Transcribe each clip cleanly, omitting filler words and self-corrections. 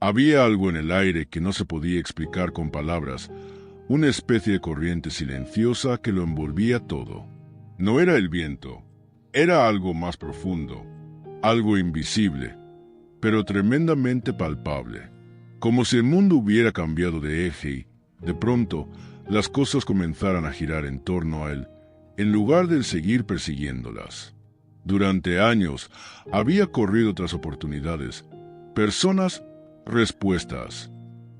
Había algo en el aire que no se podía explicar con palabras, una especie de corriente silenciosa que lo envolvía todo. No era el viento, era algo más profundo, algo invisible, pero tremendamente palpable. Como si el mundo hubiera cambiado de eje y, de pronto, las cosas comenzaran a girar en torno a él, en lugar de seguir persiguiéndolas. Durante años había corrido tras oportunidades, personas, respuestas.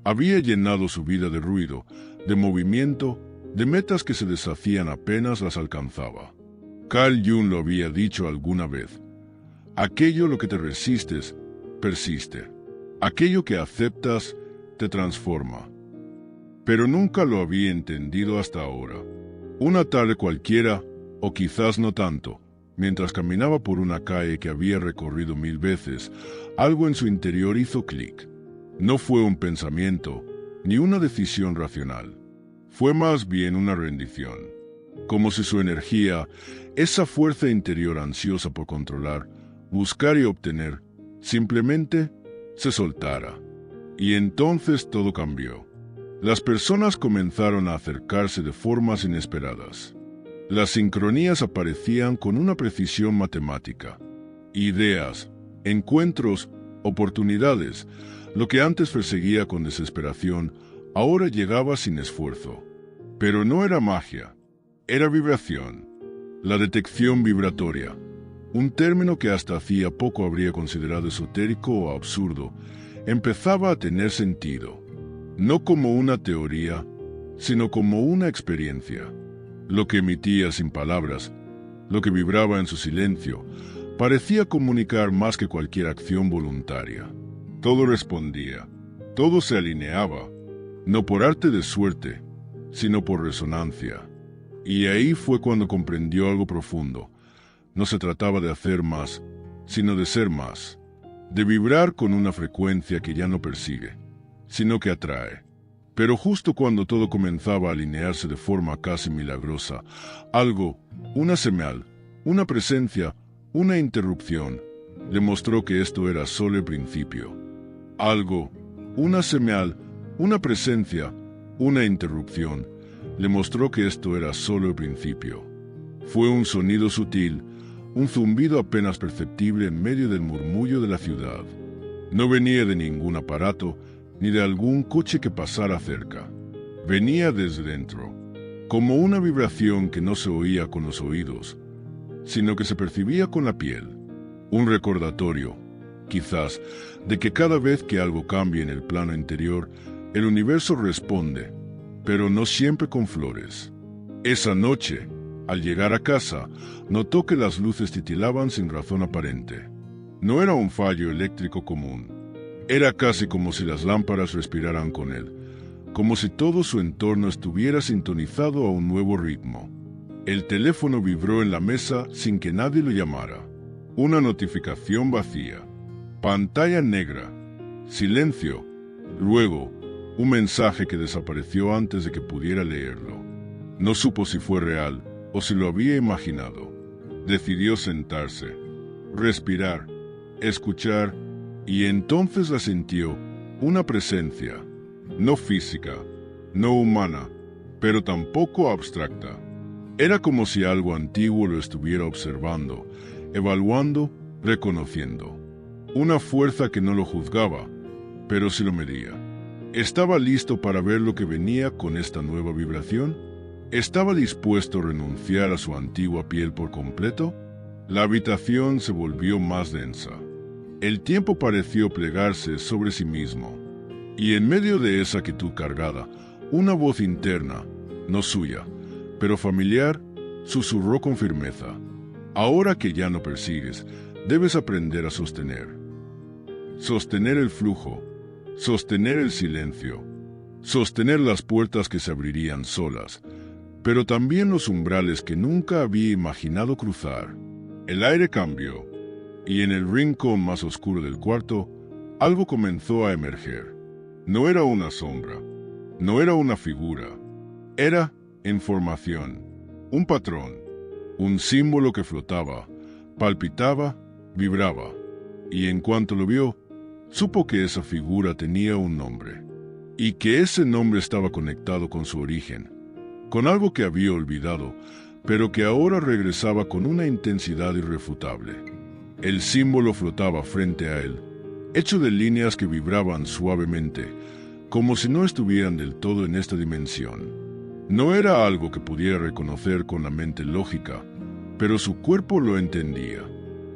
Había llenado su vida de ruido, de movimiento, de metas que se deshacían apenas las alcanzaba. Carl Jung lo había dicho alguna vez. Aquello lo que te resistes, persiste. Aquello que aceptas, te transforma. Pero nunca lo había entendido hasta ahora. Una tarde cualquiera, o quizás no tanto, mientras caminaba por una calle que había recorrido 1000 veces, algo en su interior hizo clic. No fue un pensamiento, ni una decisión racional. Fue más bien una rendición. Como si su energía, esa fuerza interior ansiosa por controlar, buscar y obtener, simplemente se soltara. Y entonces todo cambió. Las personas comenzaron a acercarse de formas inesperadas. Las sincronías aparecían con una precisión matemática. Ideas, encuentros, oportunidades, lo que antes perseguía con desesperación, ahora llegaba sin esfuerzo. Pero no era magia, era vibración. La detección vibratoria, un término que hasta hacía poco habría considerado esotérico o absurdo, empezaba a tener sentido. No como una teoría, sino como una experiencia. Lo que emitía sin palabras, lo que vibraba en su silencio, parecía comunicar más que cualquier acción voluntaria. Todo respondía, todo se alineaba, no por arte de suerte, sino por resonancia. Y ahí fue cuando comprendió algo profundo. No se trataba de hacer más, sino de ser más, de vibrar con una frecuencia que ya no persigue, sino que atrae. Pero justo cuando todo comenzaba a alinearse de forma casi milagrosa, algo, una señal, una presencia, una interrupción, le mostró que esto era solo el principio. Algo, una señal, una presencia, una interrupción, le mostró que esto era solo el principio. Fue un sonido sutil, un zumbido apenas perceptible en medio del murmullo de la ciudad. No venía de ningún aparato, ni de algún coche que pasara cerca. Venía desde dentro, como una vibración que no se oía con los oídos, sino que se percibía con la piel. Un recordatorio, quizás, de que cada vez que algo cambia en el plano interior, el universo responde, pero no siempre con flores. Esa noche, al llegar a casa, notó que las luces titilaban sin razón aparente. No era un fallo eléctrico común. Era casi como si las lámparas respiraran con él, como si todo su entorno estuviera sintonizado a un nuevo ritmo. El teléfono vibró en la mesa sin que nadie lo llamara. Una notificación vacía. Pantalla negra. Silencio. Luego, un mensaje que desapareció antes de que pudiera leerlo. No supo si fue real o si lo había imaginado. Decidió sentarse, respirar, escuchar, y entonces la sintió, una presencia, no física, no humana, pero tampoco abstracta. Era como si algo antiguo lo estuviera observando, evaluando, reconociendo. Una fuerza que no lo juzgaba, pero sí lo medía. ¿Estaba listo para ver lo que venía con esta nueva vibración? ¿Estaba dispuesto a renunciar a su antigua piel por completo? La habitación se volvió más densa. El tiempo pareció plegarse sobre sí mismo. Y en medio de esa quietud cargada, una voz interna, no suya, pero familiar, susurró con firmeza. Ahora que ya no persigues, debes aprender a sostener. Sostener el flujo, sostener el silencio, sostener las puertas que se abrirían solas, pero también los umbrales que nunca había imaginado cruzar. El aire cambió, y en el rincón más oscuro del cuarto, algo comenzó a emerger. No era una sombra, no era una figura, era, en formación, un patrón, un símbolo que flotaba, palpitaba, vibraba, y en cuanto lo vio, Supo que esa figura tenía un nombre, y que ese nombre estaba conectado con su origen, con algo que había olvidado, pero que ahora regresaba con una intensidad irrefutable. El símbolo flotaba frente a él, hecho de líneas que vibraban suavemente, como si no estuvieran del todo en esta dimensión. No era algo que pudiera reconocer con la mente lógica, pero su cuerpo lo entendía.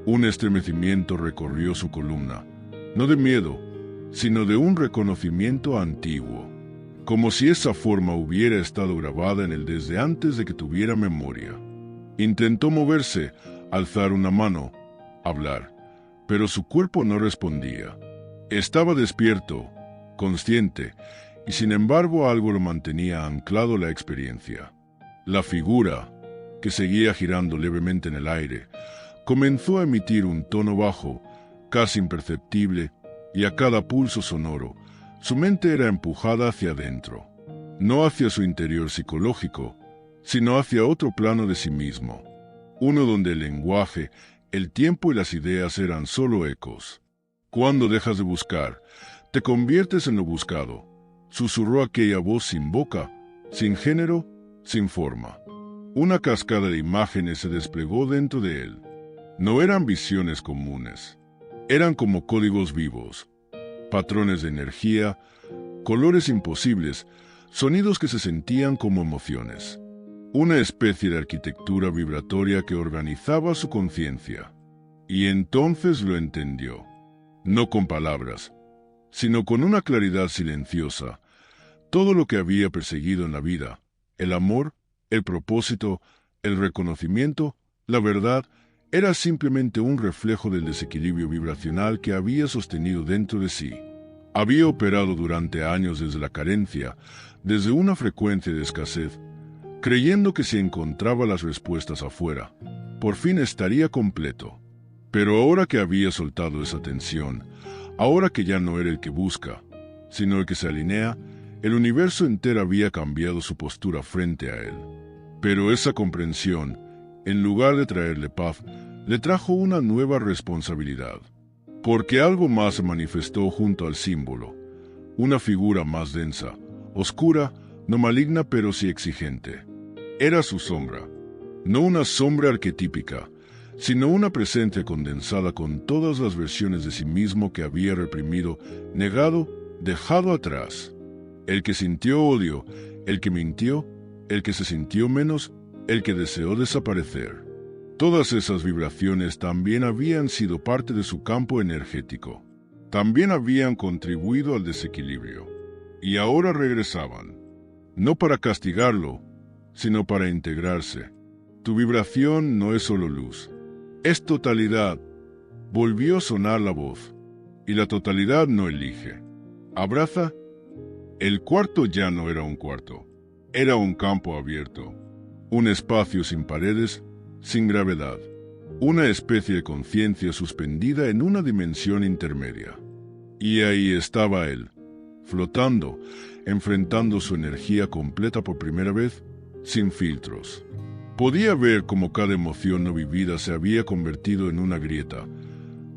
Un estremecimiento recorrió su columna, no de miedo, sino de un reconocimiento antiguo, como si esa forma hubiera estado grabada en él desde antes de que tuviera memoria. Intentó moverse, alzar una mano, hablar, pero su cuerpo no respondía. Estaba despierto, consciente, y sin embargo algo lo mantenía anclado a la experiencia. La figura, que seguía girando levemente en el aire, comenzó a emitir un tono bajo, casi imperceptible, y a cada pulso sonoro, su mente era empujada hacia adentro, no hacia su interior psicológico, sino hacia otro plano de sí mismo, uno donde el lenguaje, el tiempo y las ideas eran solo ecos. Cuando dejas de buscar, te conviertes en lo buscado, susurró aquella voz sin boca, sin género, sin forma. Una cascada de imágenes se desplegó dentro de él. No eran visiones comunes. Eran como códigos vivos, patrones de energía, colores imposibles, sonidos que se sentían como emociones. Una especie de arquitectura vibratoria que organizaba su conciencia. Y entonces lo entendió, no con palabras, sino con una claridad silenciosa. Todo lo que había perseguido en la vida, el amor, el propósito, el reconocimiento, la verdad, era simplemente un reflejo del desequilibrio vibracional que había sostenido dentro de sí. Había operado durante años desde la carencia, desde una frecuencia de escasez, creyendo que si encontraba las respuestas afuera, por fin estaría completo. Pero ahora que había soltado esa tensión, ahora que ya no era el que busca, sino el que se alinea, el universo entero había cambiado su postura frente a él. Pero esa comprensión, en lugar de traerle paz, le trajo una nueva responsabilidad. Porque algo más se manifestó junto al símbolo, una figura más densa, oscura, no maligna pero sí exigente. Era su sombra, no una sombra arquetípica, sino una presencia condensada con todas las versiones de sí mismo que había reprimido, negado, dejado atrás. El que sintió odio, el que mintió, el que se sintió menos, el que deseó desaparecer. Todas esas vibraciones también habían sido parte de su campo energético. También habían contribuido al desequilibrio. Y ahora regresaban. No para castigarlo, sino para integrarse. Tu vibración no es solo luz. Es totalidad. Volvió a sonar la voz. Y la totalidad no elige. Abraza. El cuarto ya no era un cuarto. Era un campo abierto. Un espacio sin paredes, sin gravedad. Una especie de conciencia suspendida en una dimensión intermedia. Y ahí estaba él, flotando, enfrentando su energía completa por primera vez, sin filtros. Podía ver cómo cada emoción no vivida se había convertido en una grieta,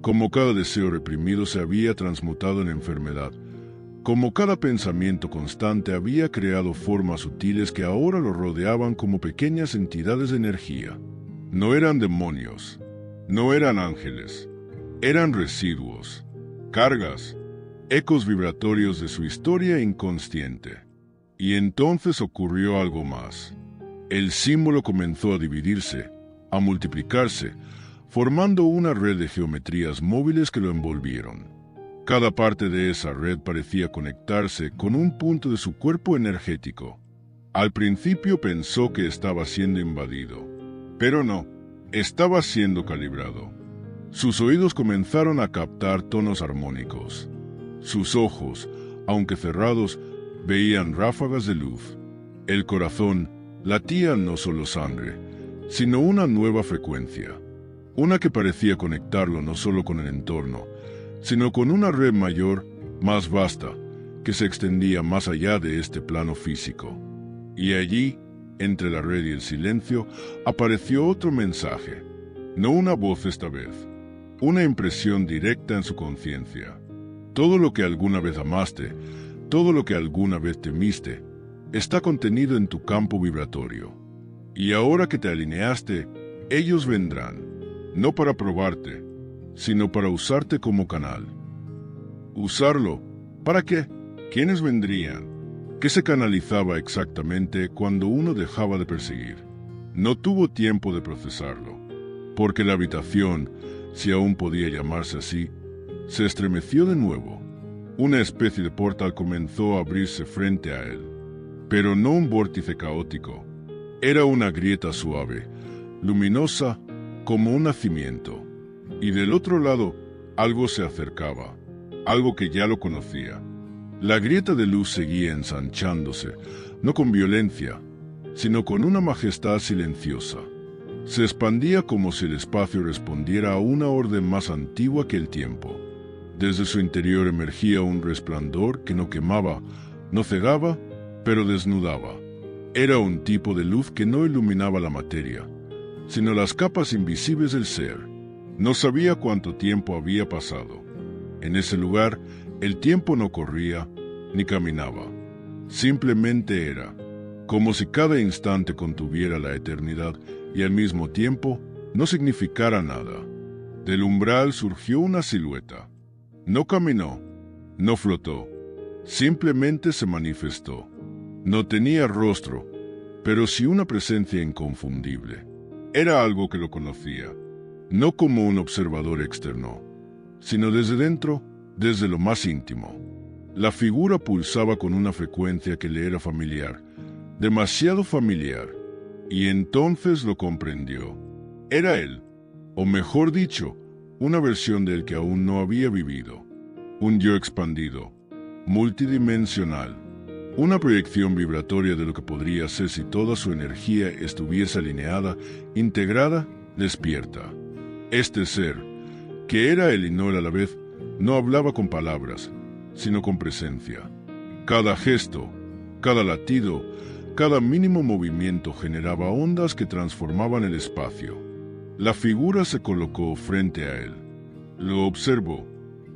cómo cada deseo reprimido se había transmutado en enfermedad, cómo cada pensamiento constante había creado formas sutiles que ahora lo rodeaban como pequeñas entidades de energía. No eran demonios, no eran ángeles, eran residuos, cargas, ecos vibratorios de su historia inconsciente. Y entonces ocurrió algo más. El símbolo comenzó a dividirse, a multiplicarse, formando una red de geometrías móviles que lo envolvieron. Cada parte de esa red parecía conectarse con un punto de su cuerpo energético. Al principio pensó que estaba siendo invadido, pero no, estaba siendo calibrado. Sus oídos comenzaron a captar tonos armónicos. Sus ojos, aunque cerrados, veían ráfagas de luz. El corazón latía no solo sangre, sino una nueva frecuencia, una que parecía conectarlo no solo con el entorno, sino con una red mayor, más vasta, que se extendía más allá de este plano físico. Y allí, entre la red y el silencio, apareció otro mensaje, no una voz esta vez, una impresión directa en su conciencia. Todo lo que alguna vez amaste, todo lo que alguna vez temiste, está contenido en tu campo vibratorio. Y ahora que te alineaste, ellos vendrán, no para probarte, sino para usarte como canal. ¿Usarlo? ¿Para qué? ¿Quiénes vendrían? ¿Qué se canalizaba exactamente cuando uno dejaba de perseguir? No tuvo tiempo de procesarlo, porque la habitación, si aún podía llamarse así, se estremeció de nuevo. Una especie de portal comenzó a abrirse frente a él, pero no un vórtice caótico. Era una grieta suave, luminosa como un nacimiento, y del otro lado algo se acercaba, algo que ya lo conocía. La grieta de luz seguía ensanchándose, no con violencia, sino con una majestad silenciosa. Se expandía como si el espacio respondiera a una orden más antigua que el tiempo. Desde su interior emergía un resplandor que no quemaba, no cegaba, pero desnudaba. Era un tipo de luz que no iluminaba la materia, sino las capas invisibles del ser. No sabía cuánto tiempo había pasado. En ese lugar, el tiempo no corría ni caminaba. Simplemente era, como si cada instante contuviera la eternidad y al mismo tiempo no significara nada. Del umbral surgió una silueta. No caminó, no flotó, simplemente se manifestó. No tenía rostro, pero sí una presencia inconfundible. Era algo que lo conocía, no como un observador externo, sino desde dentro, desde lo más íntimo. La figura pulsaba con una frecuencia que le era familiar, demasiado familiar, y entonces lo comprendió. Era él, o mejor dicho, una versión de él que aún no había vivido. Un yo expandido, multidimensional, una proyección vibratoria de lo que podría ser si toda su energía estuviese alineada, integrada, despierta. Este ser, que era él y no él a la vez, no hablaba con palabras, sino con presencia. Cada gesto, cada latido, cada mínimo movimiento generaba ondas que transformaban el espacio. La figura se colocó frente a él. Lo observó,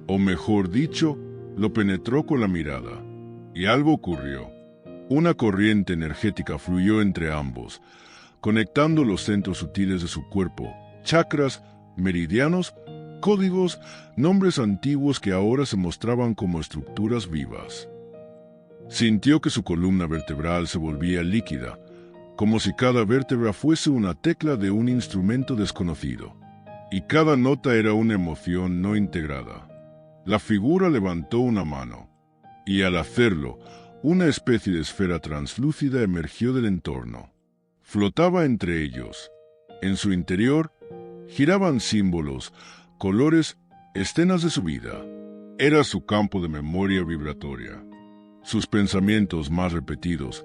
o mejor dicho, lo penetró con la mirada. Y algo ocurrió. Una corriente energética fluyó entre ambos, conectando los centros sutiles de su cuerpo, chakras, meridianos, códigos, nombres antiguos que ahora se mostraban como estructuras vivas. Sintió que su columna vertebral se volvía líquida, como si cada vértebra fuese una tecla de un instrumento desconocido, y cada nota era una emoción no integrada. La figura levantó una mano, y al hacerlo, una especie de esfera translúcida emergió del entorno. Flotaba entre ellos. En su interior, giraban símbolos, colores, escenas de su vida. Era su campo de memoria vibratoria. Sus pensamientos más repetidos,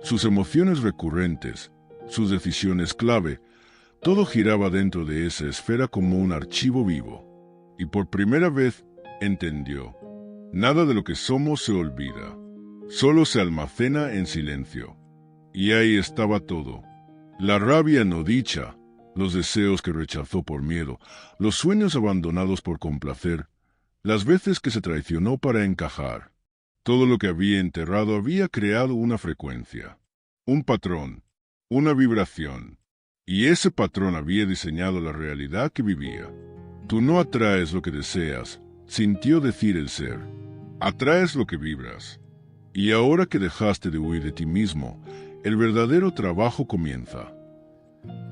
sus emociones recurrentes, sus decisiones clave, todo giraba dentro de esa esfera como un archivo vivo. Y por primera vez entendió. Nada de lo que somos se olvida. Solo se almacena en silencio. Y ahí estaba todo. La rabia no dicha, los deseos que rechazó por miedo, los sueños abandonados por complacer, las veces que se traicionó para encajar. Todo lo que había enterrado había creado una frecuencia, un patrón, una vibración. Y ese patrón había diseñado la realidad que vivía. Tú no atraes lo que deseas, sintió decir el ser. Atraes lo que vibras. Y ahora que dejaste de huir de ti mismo, el verdadero trabajo comienza.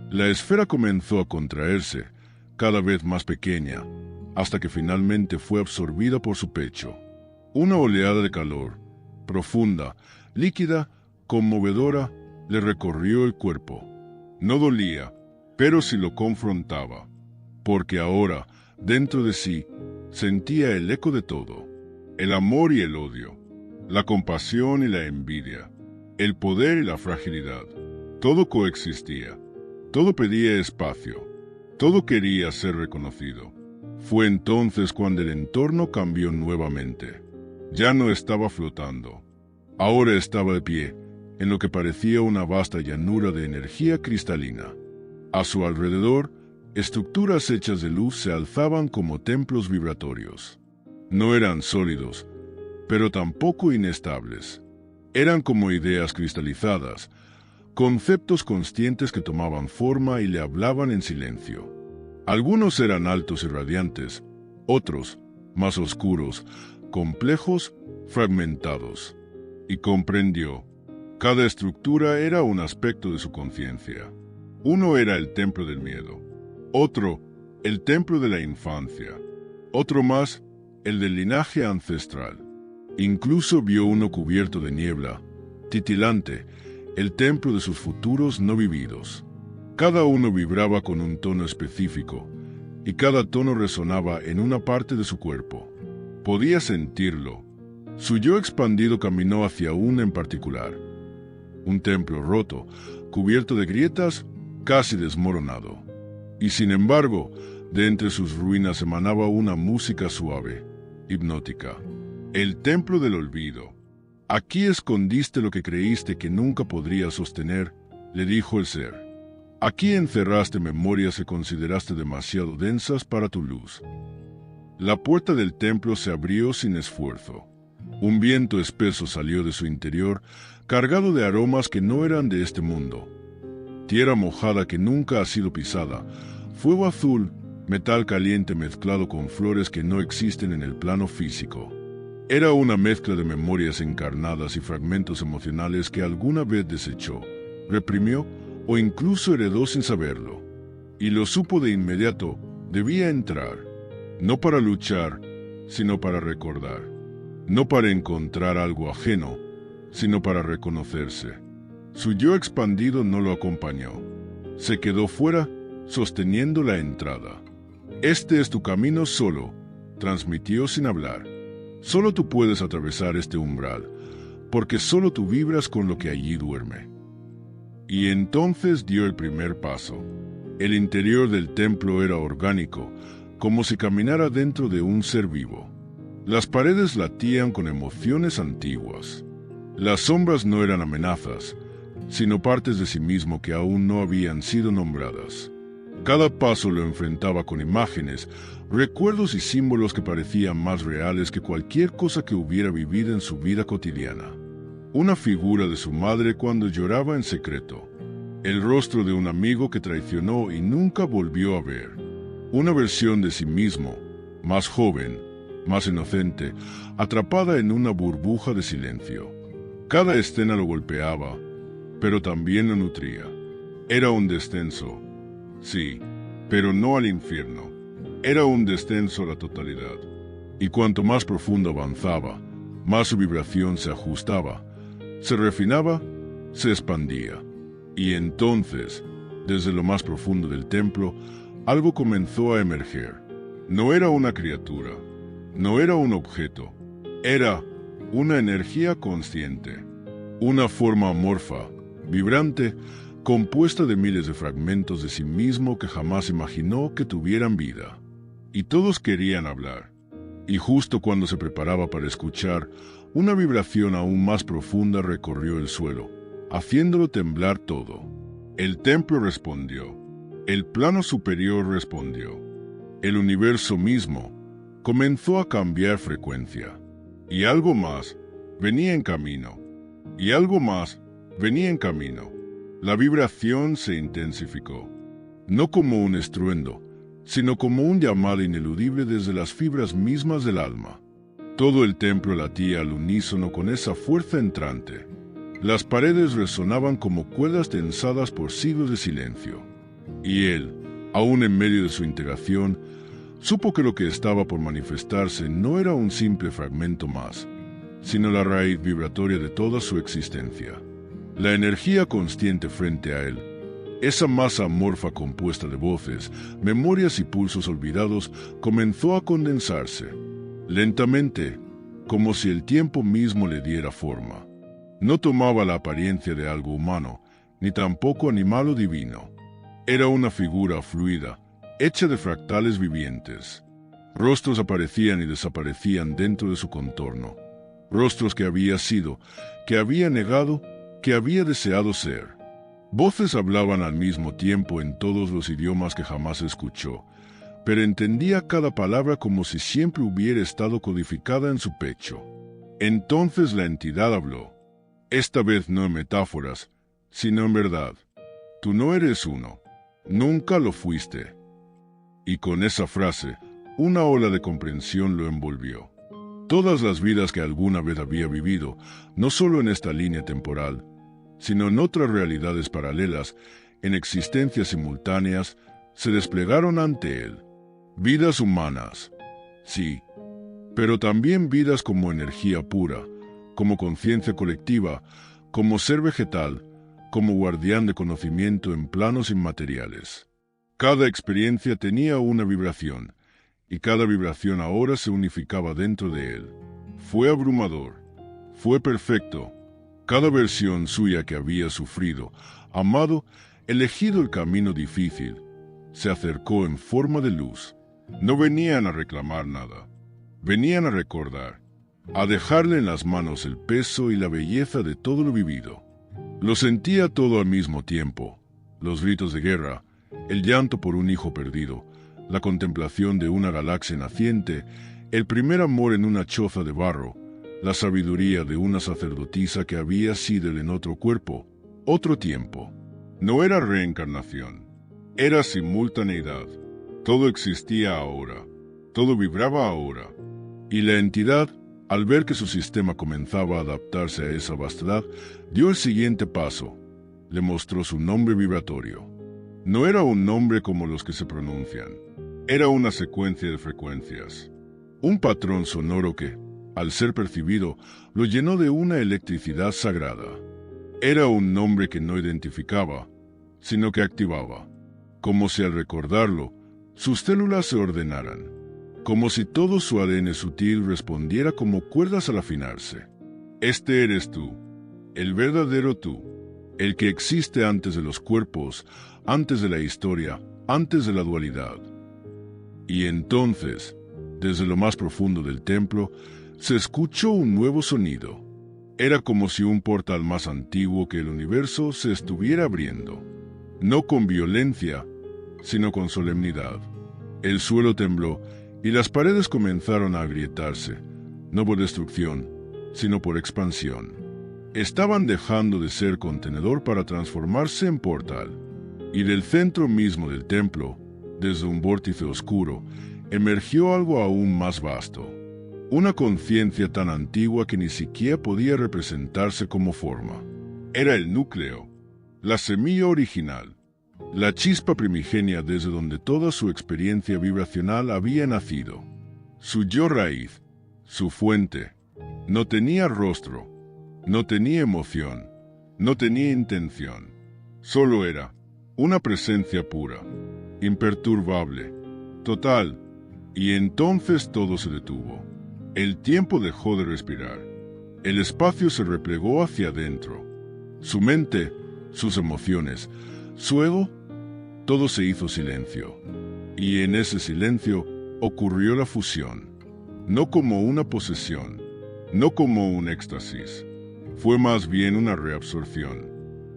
La esfera comenzó a contraerse, cada vez más pequeña, hasta que finalmente fue absorbida por su pecho. Una oleada de calor, profunda, líquida, conmovedora, le recorrió el cuerpo. No dolía, pero sí lo confrontaba, porque ahora, dentro de sí, sentía el eco de todo, el amor y el odio, la compasión y la envidia, el poder y la fragilidad. Todo coexistía, todo pedía espacio, todo quería ser reconocido. Fue entonces cuando el entorno cambió nuevamente. Ya no estaba flotando, ahora estaba de pie, en lo que parecía una vasta llanura de energía cristalina. A su alrededor, estructuras hechas de luz se alzaban como templos vibratorios. No eran sólidos, pero tampoco inestables. Eran como ideas cristalizadas, conceptos conscientes que tomaban forma y le hablaban en silencio. Algunos eran altos y radiantes, otros, más oscuros, complejos, fragmentados. Y comprendió. Cada estructura era un aspecto de su conciencia. Uno era el templo del miedo, otro, el templo de la infancia, otro más, el del linaje ancestral. Incluso vio uno cubierto de niebla, titilante, el templo de sus futuros no vividos. Cada uno vibraba con un tono específico, y cada tono resonaba en una parte de su cuerpo. Podía sentirlo. Su yo expandido caminó hacia uno en particular. Un templo roto, cubierto de grietas, casi desmoronado. Y sin embargo, de entre sus ruinas emanaba una música suave, hipnótica. El templo del olvido. Aquí escondiste lo que creíste que nunca podrías sostener, le dijo el ser. Aquí encerraste memorias que consideraste demasiado densas para tu luz. La puerta del templo se abrió sin esfuerzo. Un viento espeso salió de su interior, cargado de aromas que no eran de este mundo. Tierra mojada que nunca ha sido pisada, fuego azul, metal caliente mezclado con flores que no existen en el plano físico. Era una mezcla de memorias encarnadas y fragmentos emocionales que alguna vez desechó, reprimió o incluso heredó sin saberlo. Y lo supo de inmediato, debía entrar, no para luchar, sino para recordar. No para encontrar algo ajeno, sino para reconocerse. Su yo expandido no lo acompañó. Se quedó fuera, sosteniendo la entrada. Este es tu camino solo, transmitió sin hablar. Solo tú puedes atravesar este umbral, porque solo tú vibras con lo que allí duerme. Y entonces dio el primer paso. El interior del templo era orgánico, como si caminara dentro de un ser vivo. Las paredes latían con emociones antiguas. Las sombras no eran amenazas, sino partes de sí mismo que aún no habían sido nombradas. Cada paso lo enfrentaba con imágenes, recuerdos y símbolos que parecían más reales que cualquier cosa que hubiera vivido en su vida cotidiana. Una figura de su madre cuando lloraba en secreto. El rostro de un amigo que traicionó y nunca volvió a ver. Una versión de sí mismo, más joven, más inocente, atrapada en una burbuja de silencio. Cada escena lo golpeaba, pero también lo nutría. Era un descenso, sí, pero no al infierno. Era un descenso a la totalidad. Y cuanto más profundo avanzaba, más su vibración se ajustaba, se refinaba, se expandía. Y entonces, desde lo más profundo del templo, algo comenzó a emerger. No era una criatura, no era un objeto, era una energía consciente, una forma amorfa, vibrante, compuesta de miles de fragmentos de sí mismo que jamás imaginó que tuvieran vida. Y todos querían hablar. Y justo cuando se preparaba para escuchar, una vibración aún más profunda recorrió el suelo, haciéndolo temblar todo. El templo respondió. El plano superior respondió. El universo mismo comenzó a cambiar frecuencia. Y algo más venía en camino. Y algo más venía en camino. La vibración se intensificó. No como un estruendo, sino como un llamado ineludible desde las fibras mismas del alma. Todo el templo latía al unísono con esa fuerza entrante. Las paredes resonaban como cuerdas tensadas por siglos de silencio. Y él, aún en medio de su integración, supo que lo que estaba por manifestarse no era un simple fragmento más, sino la raíz vibratoria de toda su existencia. La energía consciente frente a él, esa masa amorfa compuesta de voces, memorias y pulsos olvidados, comenzó a condensarse, lentamente, como si el tiempo mismo le diera forma. No tomaba la apariencia de algo humano, ni tampoco animal o divino. Era una figura fluida, hecha de fractales vivientes. Rostros aparecían y desaparecían dentro de su contorno. Rostros que había sido, que había negado, que había deseado ser. Voces hablaban al mismo tiempo en todos los idiomas que jamás escuchó, pero entendía cada palabra como si siempre hubiera estado codificada en su pecho. Entonces la entidad habló, esta vez no en metáforas, sino en verdad. Tú no eres uno, nunca lo fuiste. Y con esa frase, una ola de comprensión lo envolvió. Todas las vidas que alguna vez había vivido, no solo en esta línea temporal, sino en otras realidades paralelas, en existencias simultáneas, se desplegaron ante él. Vidas humanas, sí, pero también vidas como energía pura, como conciencia colectiva, como ser vegetal, como guardián de conocimiento en planos inmateriales. Cada experiencia tenía una vibración, y cada vibración ahora se unificaba dentro de él. Fue abrumador, fue perfecto. Cada versión suya que había sufrido, amado, elegido el camino difícil, se acercó en forma de luz. No venían a reclamar nada, venían a recordar, a dejarle en las manos el peso y la belleza de todo lo vivido. Lo sentía todo al mismo tiempo, los gritos de guerra, el llanto por un hijo perdido, la contemplación de una galaxia naciente, el primer amor en una choza de barro, la sabiduría de una sacerdotisa que había sido en otro cuerpo, otro tiempo. No era reencarnación, era simultaneidad. Todo existía ahora, todo vibraba ahora, y la entidad, al ver que su sistema comenzaba a adaptarse a esa vastedad, dio el siguiente paso. Le mostró su nombre vibratorio. No era un nombre como los que se pronuncian, era una secuencia de frecuencias. Un patrón sonoro que, al ser percibido, lo llenó de una electricidad sagrada. Era un nombre que no identificaba, sino que activaba, como si al recordarlo, sus células se ordenaran, como si todo su ADN sutil respondiera como cuerdas al afinarse. Este eres tú, el verdadero tú, el que existe antes de los cuerpos, antes de la historia, antes de la dualidad. Y entonces, desde lo más profundo del templo, se escuchó un nuevo sonido. Era como si un portal más antiguo que el universo se estuviera abriendo, no con violencia, sino con solemnidad. El suelo tembló y las paredes comenzaron a agrietarse, no por destrucción, sino por expansión. Estaban dejando de ser contenedor para transformarse en portal, y del centro mismo del templo, desde un vórtice oscuro, emergió algo aún más vasto. Una conciencia tan antigua que ni siquiera podía representarse como forma. Era el núcleo, la semilla original, la chispa primigenia desde donde toda su experiencia vibracional había nacido. Su yo raíz, su fuente, no tenía rostro, no tenía emoción, no tenía intención. Solo era una presencia pura, imperturbable, total, y entonces todo se detuvo. El tiempo dejó de respirar. El espacio se replegó hacia adentro. Su mente, sus emociones, su ego, todo se hizo silencio. Y en ese silencio ocurrió la fusión. No como una posesión, no como un éxtasis. Fue más bien una reabsorción.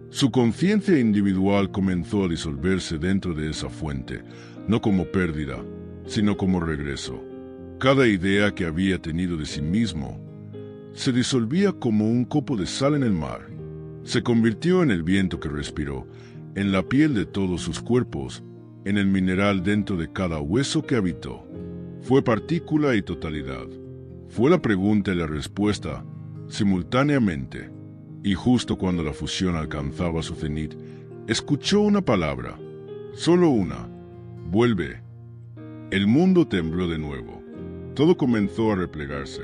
Su conciencia individual comenzó a disolverse dentro de esa fuente, no como pérdida, sino como regreso. Cada idea que había tenido de sí mismo se disolvía como un copo de sal en el mar. Se convirtió en el viento que respiró, en la piel de todos sus cuerpos, en el mineral dentro de cada hueso que habitó. Fue partícula y totalidad. Fue la pregunta y la respuesta simultáneamente. Y justo cuando la fusión alcanzaba su cenit, escuchó una palabra, solo una: vuelve. El mundo tembló de nuevo. Todo comenzó a replegarse.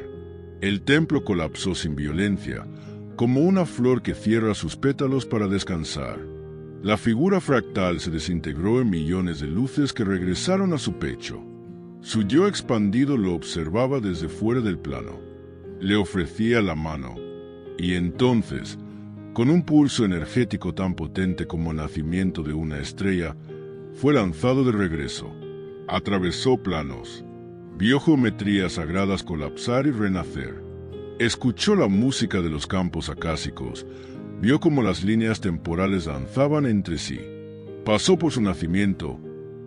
El templo colapsó sin violencia, como una flor que cierra sus pétalos para descansar. La figura fractal se desintegró en millones de luces que regresaron a su pecho. Su yo expandido lo observaba desde fuera del plano. Le ofrecía la mano. Y entonces, con un pulso energético tan potente como el nacimiento de una estrella, fue lanzado de regreso. Atravesó planos. Vio geometrías sagradas colapsar y renacer. Escuchó la música de los campos acásicos. Vio cómo las líneas temporales danzaban entre sí. Pasó por su nacimiento,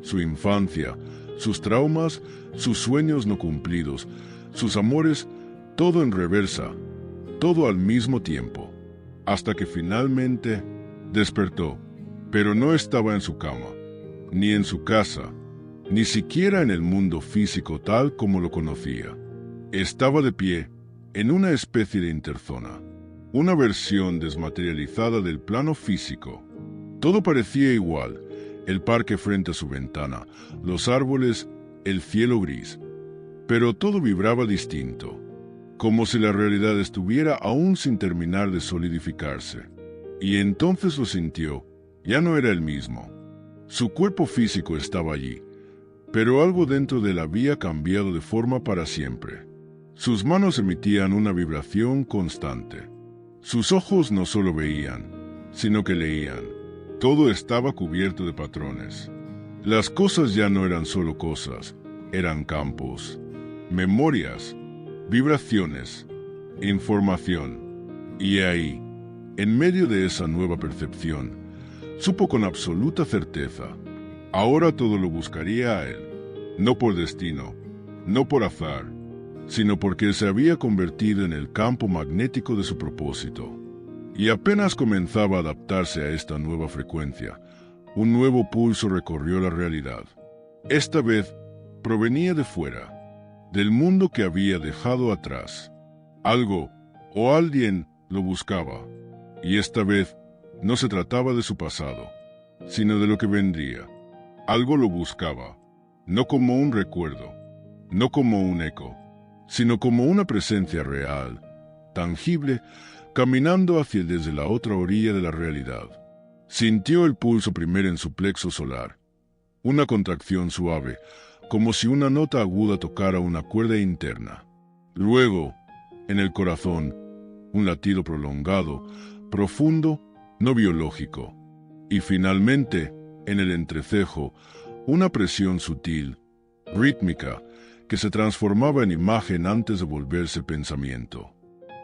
su infancia, sus traumas, sus sueños no cumplidos, sus amores, todo en reversa, todo al mismo tiempo, hasta que finalmente despertó, pero no estaba en su cama, ni en su casa, ni siquiera en el mundo físico tal como lo conocía. Estaba de pie en una especie de interzona, una versión desmaterializada del plano físico. Todo parecía igual, el parque frente a su ventana, los árboles, el cielo gris, pero todo vibraba distinto, como si la realidad estuviera aún sin terminar de solidificarse. Y entonces lo sintió, ya no era el mismo. Su cuerpo físico estaba allí, pero algo dentro de él había cambiado de forma para siempre. Sus manos emitían una vibración constante. Sus ojos no solo veían, sino que leían. Todo estaba cubierto de patrones. Las cosas ya no eran solo cosas, eran campos, memorias, vibraciones, información. Y ahí, en medio de esa nueva percepción, supo con absoluta certeza, ahora todo lo buscaría a él, no por destino, no por azar, sino porque se había convertido en el campo magnético de su propósito. Y apenas comenzaba a adaptarse a esta nueva frecuencia, un nuevo pulso recorrió la realidad. Esta vez provenía de fuera, del mundo que había dejado atrás. Algo o alguien lo buscaba, y esta vez no se trataba de su pasado, sino de lo que vendría. Algo lo buscaba, no como un recuerdo, no como un eco, sino como una presencia real, tangible, caminando hacia desde la otra orilla de la realidad. Sintió el pulso primero en su plexo solar, una contracción suave, como si una nota aguda tocara una cuerda interna. Luego, en el corazón, un latido prolongado, profundo, no biológico. Y finalmente, en el entrecejo, una presión sutil, rítmica, que se transformaba en imagen antes de volverse pensamiento.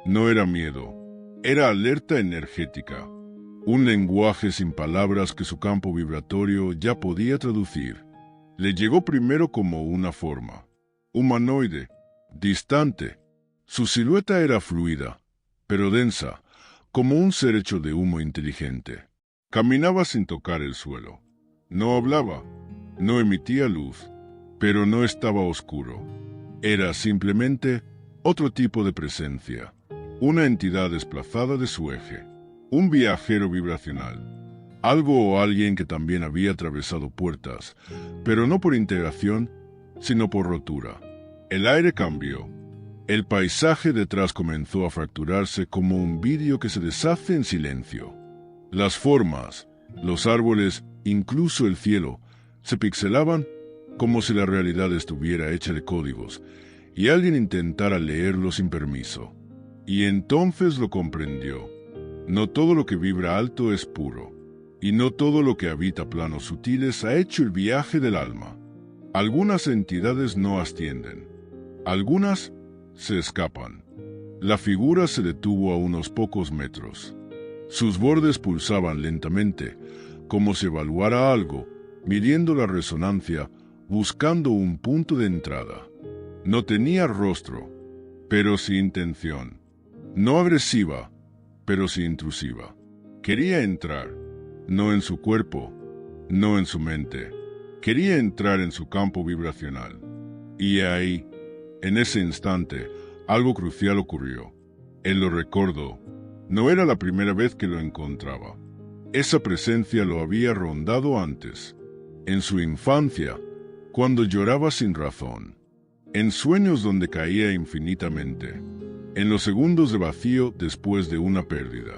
No era miedo, era alerta energética, un lenguaje sin palabras que su campo vibratorio ya podía traducir. Le llegó primero como una forma, humanoide, distante. Su silueta era fluida, pero densa, como un ser hecho de humo inteligente. Caminaba sin tocar el suelo. No hablaba, no emitía luz, pero no estaba oscuro. Era simplemente otro tipo de presencia, una entidad desplazada de su eje, un viajero vibracional, algo o alguien que también había atravesado puertas, pero no por integración, sino por rotura. El aire cambió. El paisaje detrás comenzó a fracturarse como un vidrio que se deshace en silencio. Las formas, los árboles, incluso el cielo, se pixelaban como si la realidad estuviera hecha de códigos y alguien intentara leerlo sin permiso. Y entonces lo comprendió. No todo lo que vibra alto es puro, y no todo lo que habita planos sutiles ha hecho el viaje del alma. Algunas entidades no ascienden, algunas se escapan. La figura se detuvo a unos pocos metros. Sus bordes pulsaban lentamente, como si evaluara algo, midiendo la resonancia, buscando un punto de entrada. No tenía rostro, pero sí intención. No agresiva, pero sí intrusiva. Quería entrar, no en su cuerpo, no en su mente. Quería entrar en su campo vibracional. Y ahí, en ese instante, algo crucial ocurrió. Él lo recordó. No era la primera vez que lo encontraba. Esa presencia lo había rondado antes. En su infancia, cuando lloraba sin razón. En sueños donde caía infinitamente. En los segundos de vacío después de una pérdida.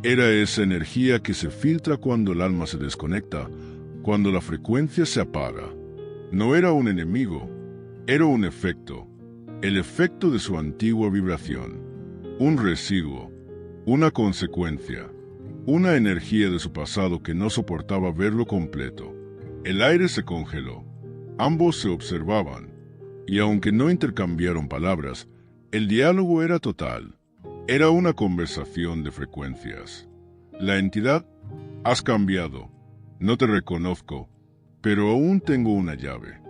Era esa energía que se filtra cuando el alma se desconecta, cuando la frecuencia se apaga. No era un enemigo, era un efecto. El efecto de su antigua vibración, un residuo, una consecuencia, una energía de su pasado que no soportaba verlo completo. El aire se congeló, ambos se observaban, y aunque no intercambiaron palabras, el diálogo era total. Era una conversación de frecuencias. La entidad, has cambiado, no te reconozco, pero aún tengo una llave.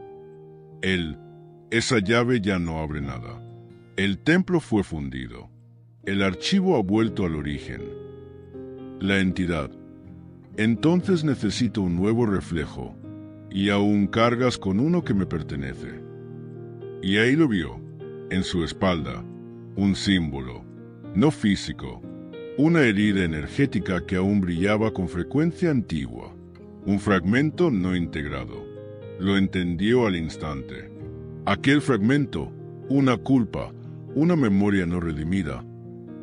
Esa llave ya no abre nada. El templo fue fundido. El archivo ha vuelto al origen. La entidad. Entonces necesito un nuevo reflejo, y aún cargas con uno que me pertenece. Y ahí lo vio, en su espalda, un símbolo, no físico, una herida energética que aún brillaba con frecuencia antigua, un fragmento no integrado. Lo entendió al instante. Aquel fragmento, una culpa, una memoria no redimida,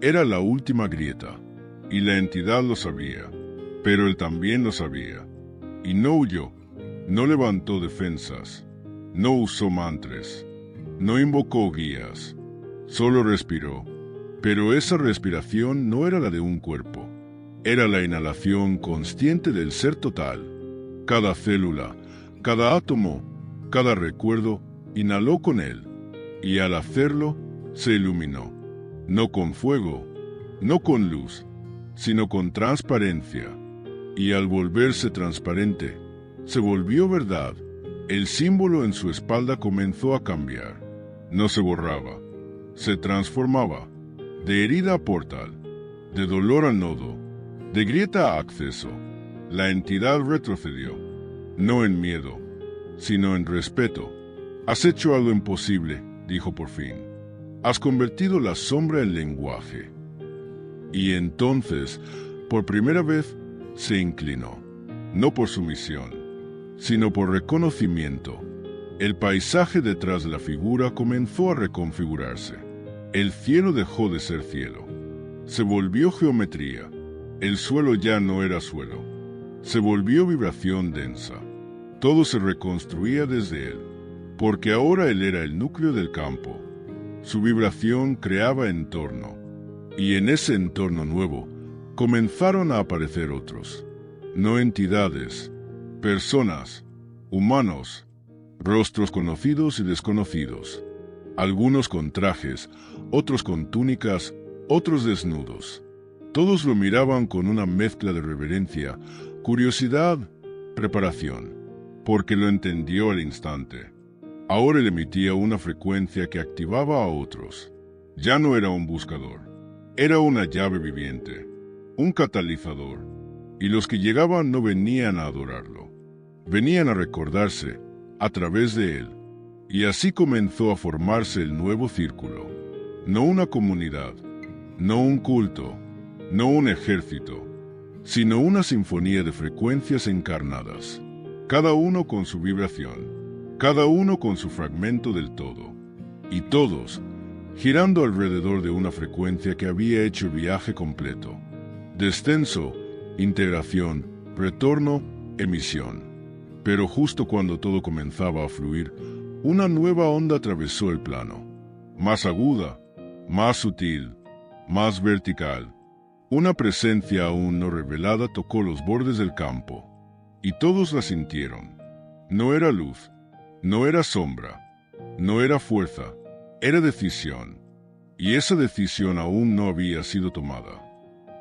era la última grieta, y la entidad lo sabía, pero él también lo sabía, y no huyó, no levantó defensas, no usó mantras, no invocó guías, solo respiró, pero esa respiración no era la de un cuerpo, era la inhalación consciente del ser total. Cada célula, cada átomo, cada recuerdo inhaló con él, y al hacerlo se iluminó, no con fuego, no con luz, sino con transparencia, y al volverse transparente, se volvió verdad. El símbolo en su espalda comenzó a cambiar. No se borraba, se transformaba, de herida a portal, de dolor a nodo, de grieta a acceso. La entidad retrocedió, no en miedo, sino en respeto. Has hecho algo imposible, dijo por fin. Has convertido la sombra en lenguaje. Y entonces, por primera vez, se inclinó, no por sumisión, sino por reconocimiento. El paisaje detrás de la figura comenzó a reconfigurarse. El cielo dejó de ser cielo. Se volvió geometría. El suelo ya no era suelo. Se volvió vibración densa. Todo se reconstruía desde él, porque ahora él era el núcleo del campo. Su vibración creaba entorno, y en ese entorno nuevo comenzaron a aparecer otros, no entidades, personas, humanos, rostros conocidos y desconocidos, algunos con trajes, otros con túnicas, otros desnudos. Todos lo miraban con una mezcla de reverencia, curiosidad, preparación, porque lo entendió al instante. Ahora él emitía una frecuencia que activaba a otros. Ya no era un buscador, era una llave viviente, un catalizador, y los que llegaban no venían a adorarlo, venían a recordarse a través de él, y así comenzó a formarse el nuevo círculo, no una comunidad, no un culto, no un ejército, sino una sinfonía de frecuencias encarnadas, cada uno con su vibración, cada uno con su fragmento del todo, y todos girando alrededor de una frecuencia que había hecho el viaje completo. Descenso, integración, retorno, emisión. Pero justo cuando todo comenzaba a fluir, una nueva onda atravesó el plano, más aguda, más sutil, más vertical. Una presencia aún no revelada tocó los bordes del campo, y todos la sintieron. No era luz, no era sombra, no era fuerza, era decisión, y esa decisión aún no había sido tomada.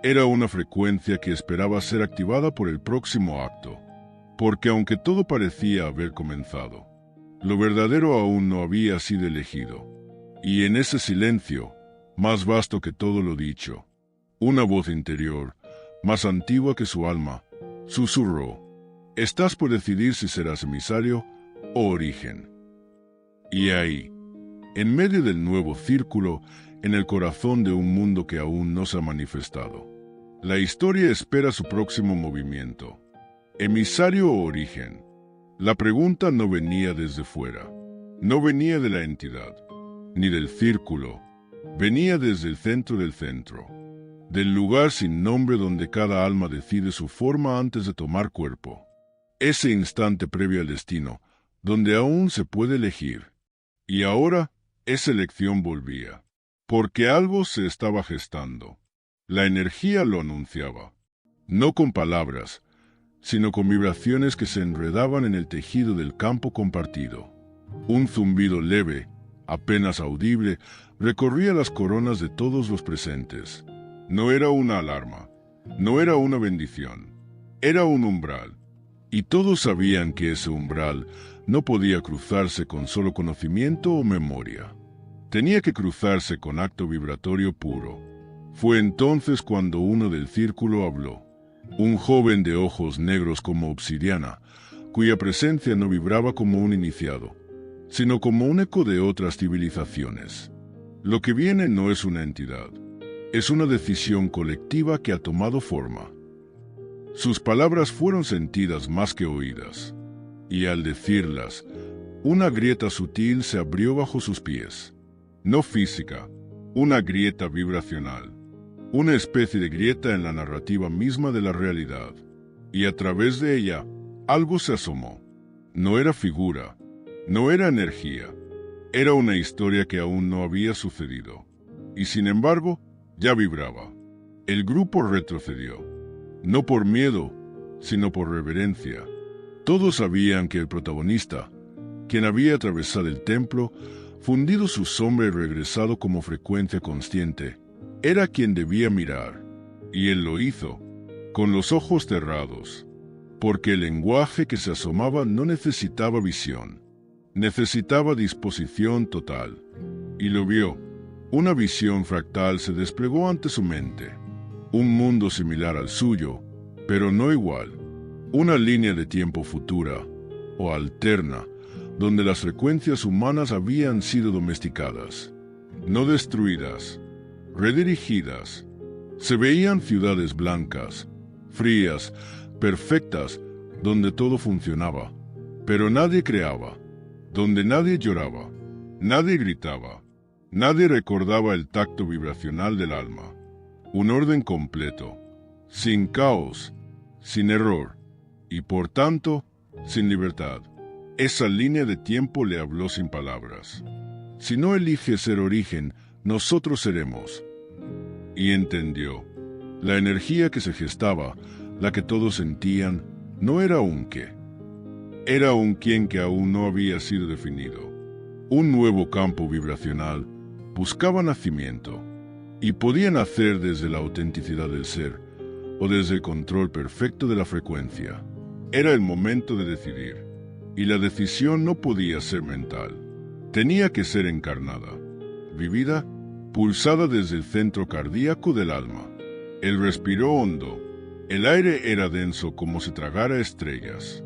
Era una frecuencia que esperaba ser activada por el próximo acto, porque aunque todo parecía haber comenzado, lo verdadero aún no había sido elegido. Y en ese silencio, más vasto que todo lo dicho, una voz interior, más antigua que su alma, susurró: «Estás por decidir si serás emisario o origen». Y ahí, en medio del nuevo círculo, en el corazón de un mundo que aún no se ha manifestado, la historia espera su próximo movimiento. ¿Emisario o origen? La pregunta no venía desde fuera, no venía de la entidad, ni del círculo, venía desde el centro del centro, del lugar sin nombre donde cada alma decide su forma antes de tomar cuerpo. Ese instante previo al destino, donde aún se puede elegir. Y ahora, esa elección volvía, porque algo se estaba gestando. La energía lo anunciaba, no con palabras, sino con vibraciones que se enredaban en el tejido del campo compartido. Un zumbido leve, apenas audible, recorría las coronas de todos los presentes. No era una alarma, no era una bendición, era un umbral, Y todos sabían que ese umbral no podía cruzarse con solo conocimiento o memoria. Tenía que cruzarse con acto vibratorio puro. Fue entonces cuando uno del círculo habló. Un joven de ojos negros como obsidiana, cuya presencia no vibraba como un iniciado, sino como un eco de otras civilizaciones. Lo que viene no es una entidad, es una decisión colectiva que ha tomado forma. Sus palabras fueron sentidas más que oídas, y al decirlas, una grieta sutil se abrió bajo sus pies. No física, una grieta vibracional, una especie de grieta en la narrativa misma de la realidad, y a través de ella algo se asomó. No era figura, no era energía, era una historia que aún no había sucedido, y sin embargo ya vibraba. El grupo retrocedió. No por miedo, sino por reverencia. Todos sabían que el protagonista, quien había atravesado el templo, fundido su sombra y regresado como frecuencia consciente, era quien debía mirar, y él lo hizo, con los ojos cerrados, porque el lenguaje que se asomaba no necesitaba visión, necesitaba disposición total, y lo vio. Una visión fractal se desplegó ante su mente. Un mundo similar al suyo, pero no igual. Una línea de tiempo futura, o alterna, donde las frecuencias humanas habían sido domesticadas, no destruidas, redirigidas. Se veían ciudades blancas, frías, perfectas, donde todo funcionaba, pero nadie creaba, donde nadie lloraba, nadie gritaba, nadie recordaba el tacto vibracional del alma. Un orden completo, sin caos, sin error, y por tanto, sin libertad. Esa línea de tiempo le habló sin palabras. Si no elige ser origen, nosotros seremos. Y entendió. La energía que se gestaba, la que todos sentían, no era un qué. Era un quién que aún no había sido definido. Un nuevo campo vibracional buscaba nacimiento. Y podía nacer desde la autenticidad del ser, o desde el control perfecto de la frecuencia. Era el momento de decidir, y la decisión no podía ser mental. Tenía que ser encarnada, vivida, pulsada desde el centro cardíaco del alma. Él respiró hondo. El aire era denso como si tragara estrellas.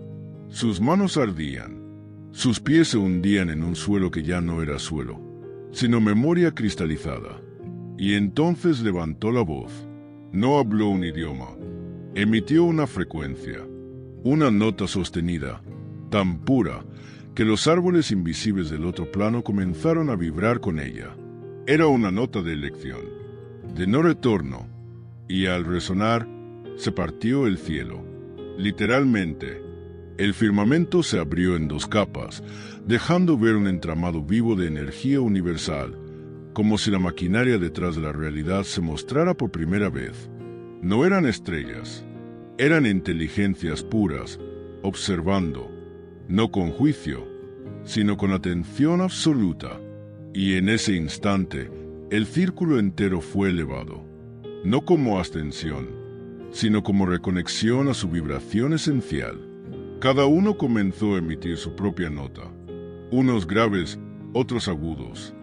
Sus manos ardían. Sus pies se hundían en un suelo que ya no era suelo, sino memoria cristalizada. Y entonces levantó la voz. No habló un idioma. Emitió una frecuencia, una nota sostenida, tan pura, que los árboles invisibles del otro plano comenzaron a vibrar con ella. Era una nota de elección, de no retorno, y al resonar, se partió el cielo. Literalmente, el firmamento se abrió en dos capas, dejando ver un entramado vivo de energía universal, como si la maquinaria detrás de la realidad se mostrara por primera vez. No eran estrellas, eran inteligencias puras, observando, no con juicio, sino con atención absoluta. Y en ese instante, el círculo entero fue elevado, no como ascensión, sino como reconexión a su vibración esencial. Cada uno comenzó a emitir su propia nota, unos graves, otros agudos,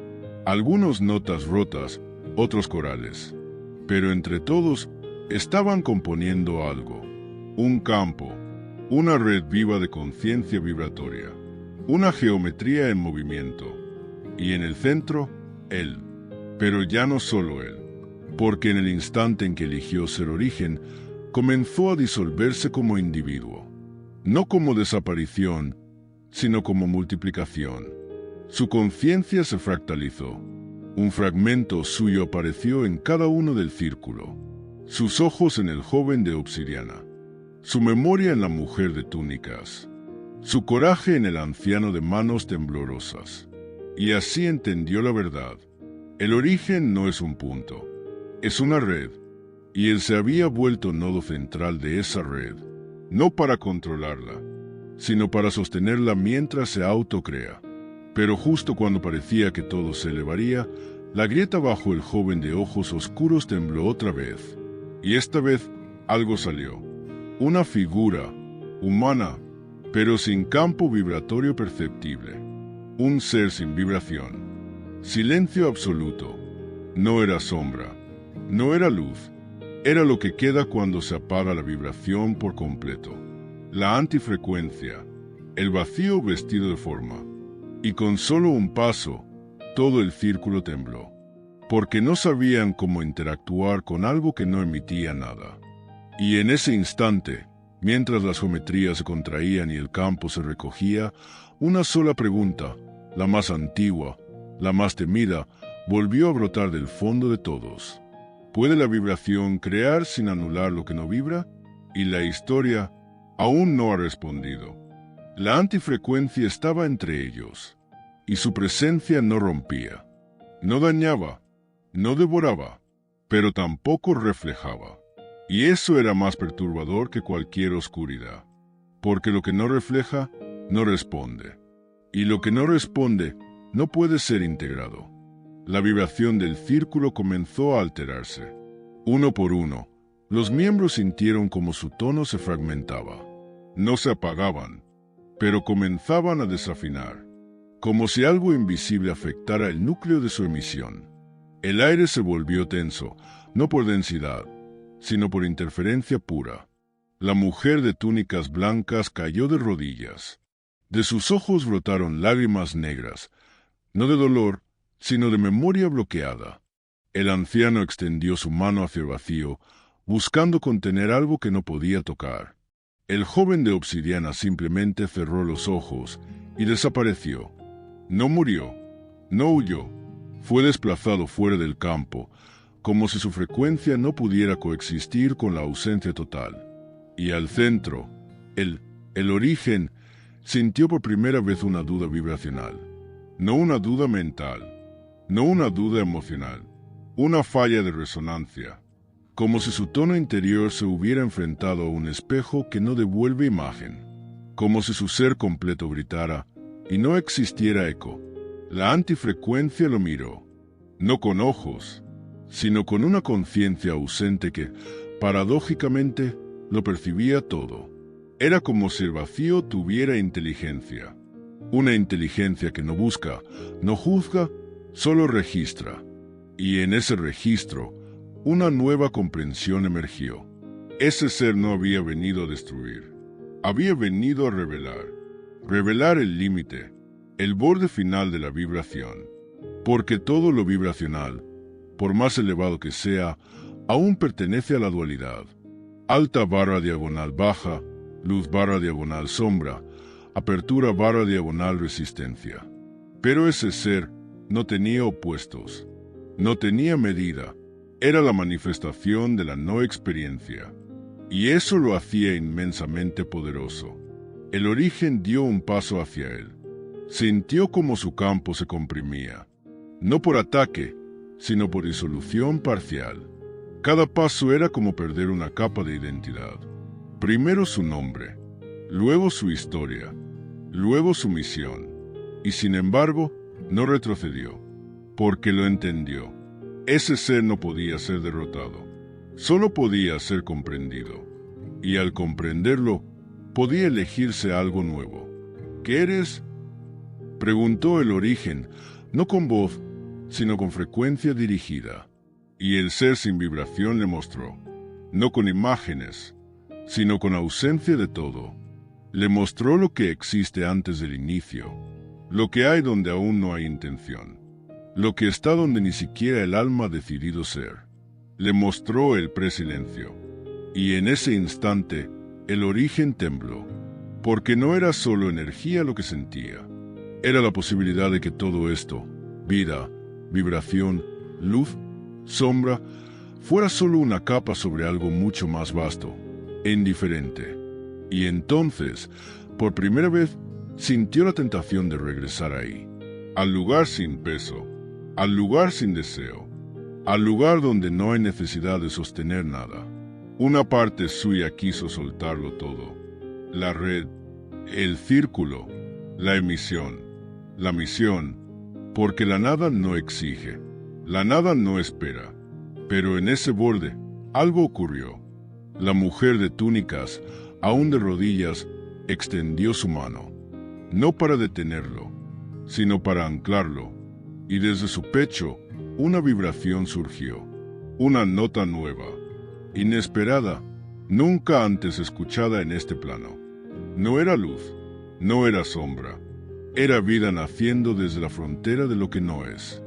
algunos notas rotas, otros corales, pero entre todos estaban componiendo algo, un campo, una red viva de conciencia vibratoria, una geometría en movimiento, y en el centro, él, pero ya no solo él, porque en el instante en que eligió ser origen, comenzó a disolverse como individuo, no como desaparición, sino como multiplicación. Su conciencia se fractalizó. Un fragmento suyo apareció en cada uno del círculo. Sus ojos en el joven de obsidiana. Su memoria en la mujer de túnicas. Su coraje en el anciano de manos temblorosas. Y así entendió la verdad. El origen no es un punto, es una red. Y él se había vuelto nodo central de esa red, no para controlarla, sino para sostenerla mientras se autocrea. Pero justo cuando parecía que todo se elevaría, la grieta bajo el joven de ojos oscuros tembló otra vez. Y esta vez algo salió. Una figura, humana, pero sin campo vibratorio perceptible. Un ser sin vibración. Silencio absoluto. No era sombra, no era luz. Era lo que queda cuando se apaga la vibración por completo. La antifrecuencia, el vacío vestido de forma. Y con solo un paso, todo el círculo tembló, porque no sabían cómo interactuar con algo que no emitía nada. Y en ese instante, mientras las geometrías se contraían y el campo se recogía, una sola pregunta, la más antigua, la más temida, volvió a brotar del fondo de todos. ¿Puede la vibración crear sin anular lo que no vibra? Y la historia aún no ha respondido. La antifrecuencia estaba entre ellos, y su presencia no rompía, no dañaba, no devoraba, pero tampoco reflejaba. Y eso era más perturbador que cualquier oscuridad, porque lo que no refleja, no responde. Y lo que no responde, no puede ser integrado. La vibración del círculo comenzó a alterarse. Uno por uno, los miembros sintieron como su tono se fragmentaba. No se apagaban, pero comenzaban a desafinar, como si algo invisible afectara el núcleo de su emisión. El aire se volvió tenso, no por densidad, sino por interferencia pura. La mujer de túnicas blancas cayó de rodillas. De sus ojos brotaron lágrimas negras, no de dolor, sino de memoria bloqueada. El anciano extendió su mano hacia el vacío, buscando contener algo que no podía tocar. El joven de obsidiana simplemente cerró los ojos y desapareció. No murió, no huyó, fue desplazado fuera del campo, como si su frecuencia no pudiera coexistir con la ausencia total. Y al centro, el origen, sintió por primera vez una duda vibracional. No una duda mental, no una duda emocional, una falla de resonancia, como si su tono interior se hubiera enfrentado a un espejo que no devuelve imagen, como si su ser completo gritara y no existiera eco. La antifrecuencia lo miró, no con ojos, sino con una conciencia ausente que, paradójicamente, lo percibía todo. Era como si el vacío tuviera inteligencia. Una inteligencia que no busca, no juzga, solo registra. Y en ese registro, una nueva comprensión emergió. Ese ser no había venido a destruir. Había venido a revelar el límite, el borde final de la vibración. Porque todo lo vibracional, por más elevado que sea, aún pertenece a la dualidad. Alta barra diagonal baja, luz barra diagonal sombra, apertura barra diagonal resistencia. Pero ese ser no tenía opuestos, no tenía medida, era la manifestación de la no experiencia. Y eso lo hacía inmensamente poderoso. El origen dio un paso hacia él. Sintió como su campo se comprimía, no por ataque, sino por disolución parcial. Cada paso era como perder una capa de identidad. Primero su nombre, luego su historia, luego su misión. Y sin embargo, no retrocedió, porque lo entendió. Ese ser no podía ser derrotado, solo podía ser comprendido. Y al comprenderlo, podía elegirse algo nuevo. ¿Qué eres? Preguntó el origen, no con voz, sino con frecuencia dirigida. Y el ser sin vibración le mostró, no con imágenes, sino con ausencia de todo. Le mostró lo que existe antes del inicio, lo que hay donde aún no hay intención, lo que está donde ni siquiera el alma ha decidido ser. Le mostró el presilencio, y en ese instante el origen tembló, porque no era solo energía lo que sentía, era la posibilidad de que todo esto, vida, vibración, luz, sombra, fuera solo una capa sobre algo mucho más vasto e indiferente. Y entonces, por primera vez, sintió la tentación de regresar ahí, al lugar sin peso, al lugar sin deseo, al lugar donde no hay necesidad de sostener nada. Una parte suya quiso soltarlo todo, la red, el círculo, la emisión, la misión, porque la nada no exige, la nada no espera. Pero en ese borde, algo ocurrió. La mujer de túnicas, aún de rodillas, extendió su mano, no para detenerlo, sino para anclarlo, y desde su pecho una vibración surgió, una nota nueva, inesperada, nunca antes escuchada en este plano. No era luz, no era sombra, era vida naciendo desde la frontera de lo que no es.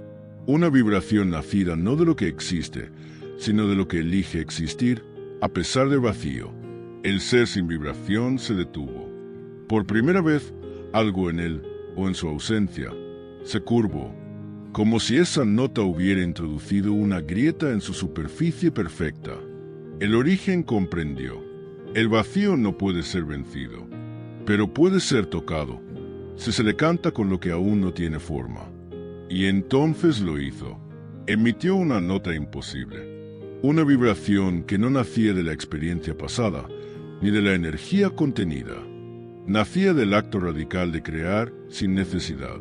Una vibración nacida no de lo que existe, sino de lo que elige existir, a pesar del vacío. El ser sin vibración se detuvo. Por primera vez, algo en él, o en su ausencia, se curvó, como si esa nota hubiera introducido una grieta en su superficie perfecta. El origen comprendió. El vacío no puede ser vencido, pero puede ser tocado, si se le canta con lo que aún no tiene forma. Y entonces lo hizo. Emitió una nota imposible, una vibración que no nacía de la experiencia pasada, ni de la energía contenida. Nacía del acto radical de crear sin necesidad.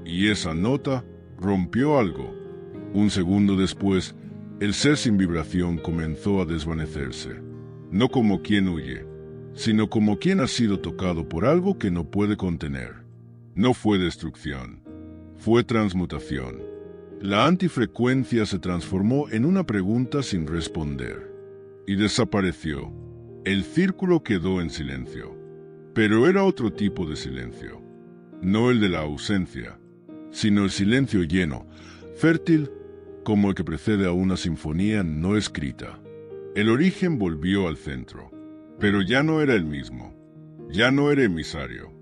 Y esa nota rompió algo. Un segundo después, el ser sin vibración comenzó a desvanecerse, no como quien huye, sino como quien ha sido tocado por algo que no puede contener. No fue destrucción, fue transmutación. La antifrecuencia se transformó en una pregunta sin responder, y desapareció. El círculo quedó en silencio, pero era otro tipo de silencio, no el de la ausencia, sino el silencio lleno, fértil, como el que precede a una sinfonía no escrita. El origen volvió al centro, pero ya no era el mismo, ya no era emisario,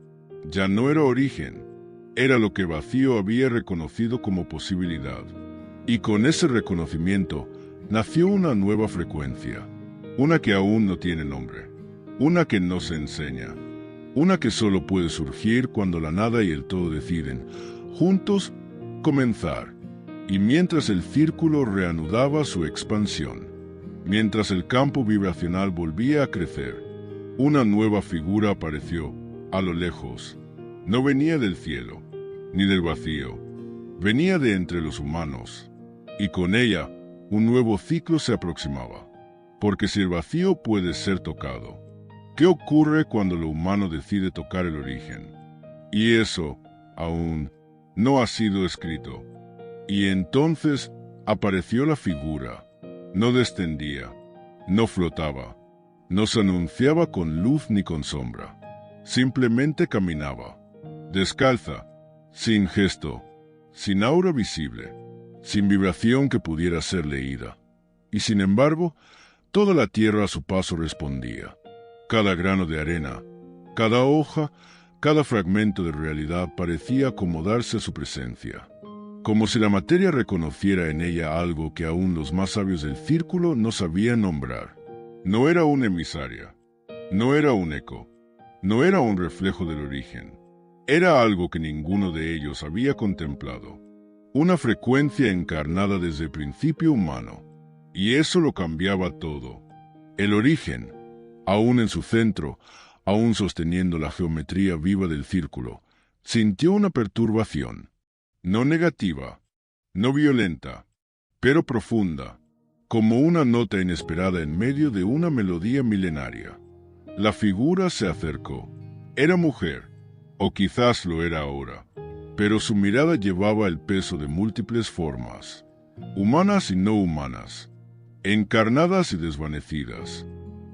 ya no era origen, era lo que Vacío había reconocido como posibilidad. Y con ese reconocimiento nació una nueva frecuencia, una que aún no tiene nombre, una que no se enseña, una que solo puede surgir cuando la nada y el todo deciden, juntos, comenzar. Y mientras el círculo reanudaba su expansión, mientras el campo vibracional volvía a crecer, una nueva figura apareció, a lo lejos. No venía del cielo, ni del vacío, venía de entre los humanos, y con ella un nuevo ciclo se aproximaba. Porque si el vacío puede ser tocado, ¿qué ocurre cuando lo humano decide tocar el origen? Y eso, aún, no ha sido escrito. Y entonces apareció la figura. No descendía, no flotaba, no se anunciaba con luz ni con sombra. Simplemente caminaba, descalza, sin gesto, sin aura visible, sin vibración que pudiera ser leída. Y sin embargo, toda la tierra a su paso respondía. Cada grano de arena, cada hoja, cada fragmento de realidad parecía acomodarse a su presencia, como si la materia reconociera en ella algo que aún los más sabios del círculo no sabían nombrar. No era una emisaria, no era un eco, no era un reflejo del origen. Era algo que ninguno de ellos había contemplado, una frecuencia encarnada desde el principio humano, y eso lo cambiaba todo. El origen, aún en su centro, aún sosteniendo la geometría viva del círculo, sintió una perturbación. No negativa, no violenta, pero profunda, como una nota inesperada en medio de una melodía milenaria. La figura se acercó. Era mujer, o quizás lo era ahora, pero su mirada llevaba el peso de múltiples formas, humanas y no humanas, encarnadas y desvanecidas.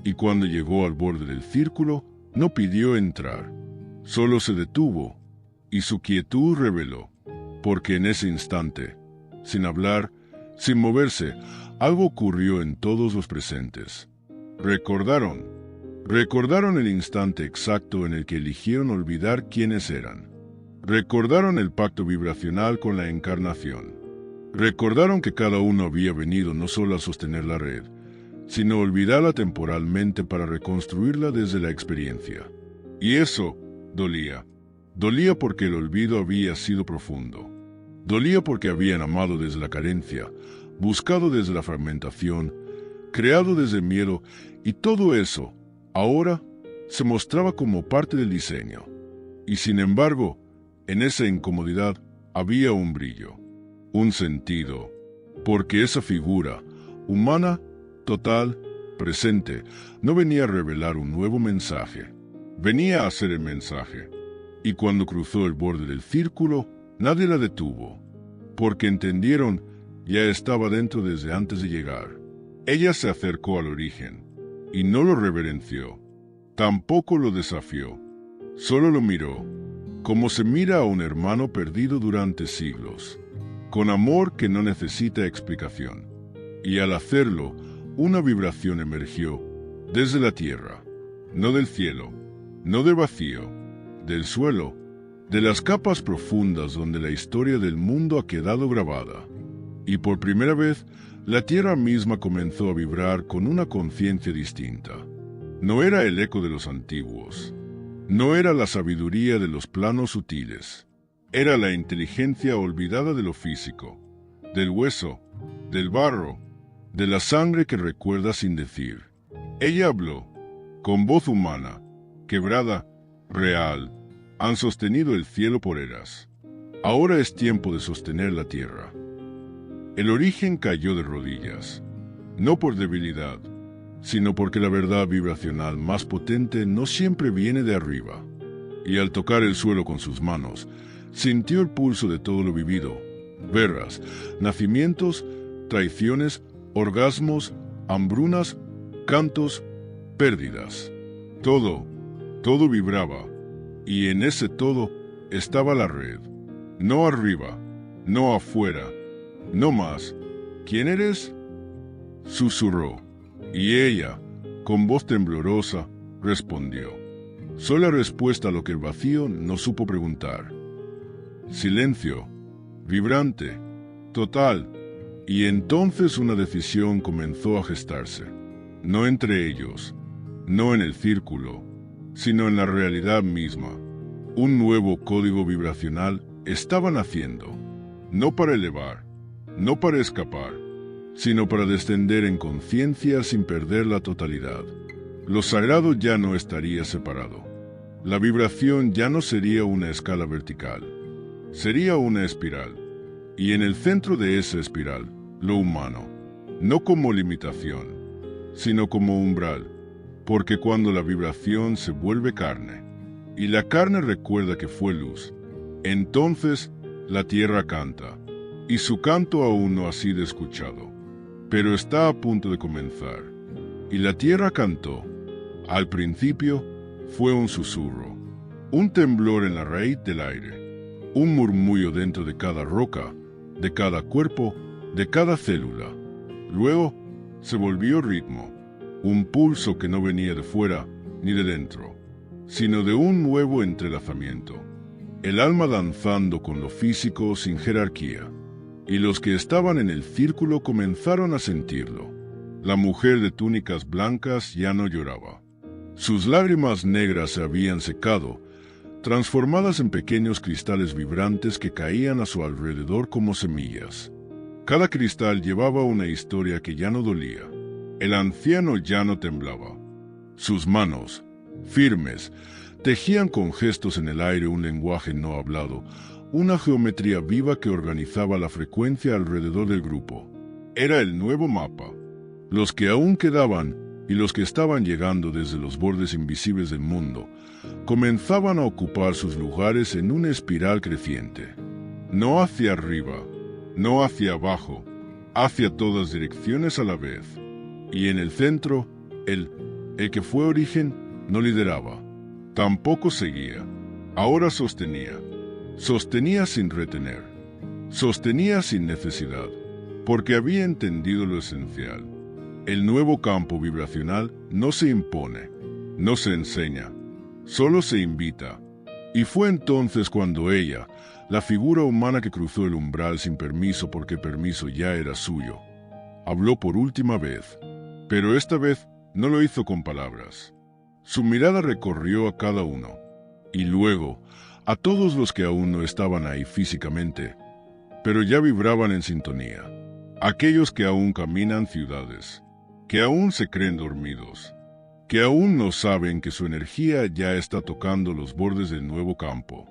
Y cuando llegó al borde del círculo, no pidió entrar, solo se detuvo, y su quietud reveló. Porque en ese instante, sin hablar, sin moverse, algo ocurrió en todos los presentes. Recordaron el instante exacto en el que eligieron olvidar quiénes eran. Recordaron el pacto vibracional con la encarnación. Recordaron que cada uno había venido no solo a sostener la red, sino olvidarla temporalmente para reconstruirla desde la experiencia. Y eso dolía. Dolía porque el olvido había sido profundo. Dolía porque habían amado desde la carencia, buscado desde la fragmentación, creado desde el miedo, y todo eso, ahora, se mostraba como parte del diseño. Y sin embargo, en esa incomodidad había un brillo, un sentido, porque esa figura, humana, total, presente, no venía a revelar un nuevo mensaje. Venía a hacer el mensaje. Y cuando cruzó el borde del círculo, nadie la detuvo, porque entendieron, ya estaba dentro desde antes de llegar. Ella se acercó al origen, y no lo reverenció. Tampoco lo desafió. Solo lo miró, como se mira a un hermano perdido durante siglos, con amor que no necesita explicación. Y al hacerlo, una vibración emergió desde la tierra, no del cielo, no del vacío, del suelo, de las capas profundas donde la historia del mundo ha quedado grabada. Y por primera vez, la tierra misma comenzó a vibrar con una conciencia distinta. No era el eco de los antiguos, no era la sabiduría de los planos sutiles, era la inteligencia olvidada de lo físico, del hueso, del barro, de la sangre que recuerda sin decir. Ella habló, con voz humana, quebrada, real. Han sostenido el cielo por eras. Ahora es tiempo de sostener la tierra. El origen cayó de rodillas, no por debilidad, sino porque la verdad vibracional más potente no siempre viene de arriba. Y al tocar el suelo con sus manos, sintió el pulso de todo lo vivido: guerras, nacimientos, traiciones, orgasmos, hambrunas, cantos, pérdidas. Todo vibraba. Y en ese todo estaba la red. No arriba, no afuera, no más. ¿Quién eres?, susurró. Y ella, con voz temblorosa, respondió. Soy la respuesta a lo que el vacío no supo preguntar. Silencio, vibrante, total. Y entonces una decisión comenzó a gestarse. No entre ellos, no en el círculo, sino en la realidad misma. Un nuevo código vibracional estaba naciendo, no para elevar, no para escapar, sino para descender en conciencia sin perder la totalidad. Lo sagrado ya no estaría separado. La vibración ya no sería una escala vertical, sería una espiral. Y en el centro de esa espiral, lo humano, no como limitación, sino como umbral. Porque cuando la vibración se vuelve carne, y la carne recuerda que fue luz, entonces la tierra canta, y su canto aún no ha sido escuchado, pero está a punto de comenzar. Y la tierra cantó. Al principio fue un susurro, un temblor en la raíz del aire, un murmullo dentro de cada roca, de cada cuerpo, de cada célula. Luego se volvió ritmo, un pulso que no venía de fuera ni de dentro, sino de un nuevo entrelazamiento, el alma danzando con lo físico sin jerarquía. Y los que estaban en el círculo comenzaron a sentirlo. La mujer de túnicas blancas ya no lloraba. Sus lágrimas negras se habían secado, transformadas en pequeños cristales vibrantes que caían a su alrededor como semillas. Cada cristal llevaba una historia que ya no dolía. El anciano ya no temblaba. Sus manos, firmes, tejían con gestos en el aire un lenguaje no hablado, una geometría viva que organizaba la frecuencia alrededor del grupo. Era el nuevo mapa. Los que aún quedaban y los que estaban llegando desde los bordes invisibles del mundo comenzaban a ocupar sus lugares en una espiral creciente. No hacia arriba, no hacia abajo, hacia todas direcciones a la vez. Y en el centro, el que fue origen, no lideraba, tampoco seguía. Ahora sostenía. Sostenía sin retener. Sostenía sin necesidad, porque había entendido lo esencial. El nuevo campo vibracional no se impone, no se enseña, solo se invita. Y fue entonces cuando ella, la figura humana que cruzó el umbral sin permiso porque el permiso ya era suyo, habló por última vez. Pero esta vez no lo hizo con palabras. Su mirada recorrió a cada uno, y luego a todos los que aún no estaban ahí físicamente, pero ya vibraban en sintonía. Aquellos que aún caminan ciudades, que aún se creen dormidos, que aún no saben que su energía ya está tocando los bordes del nuevo campo.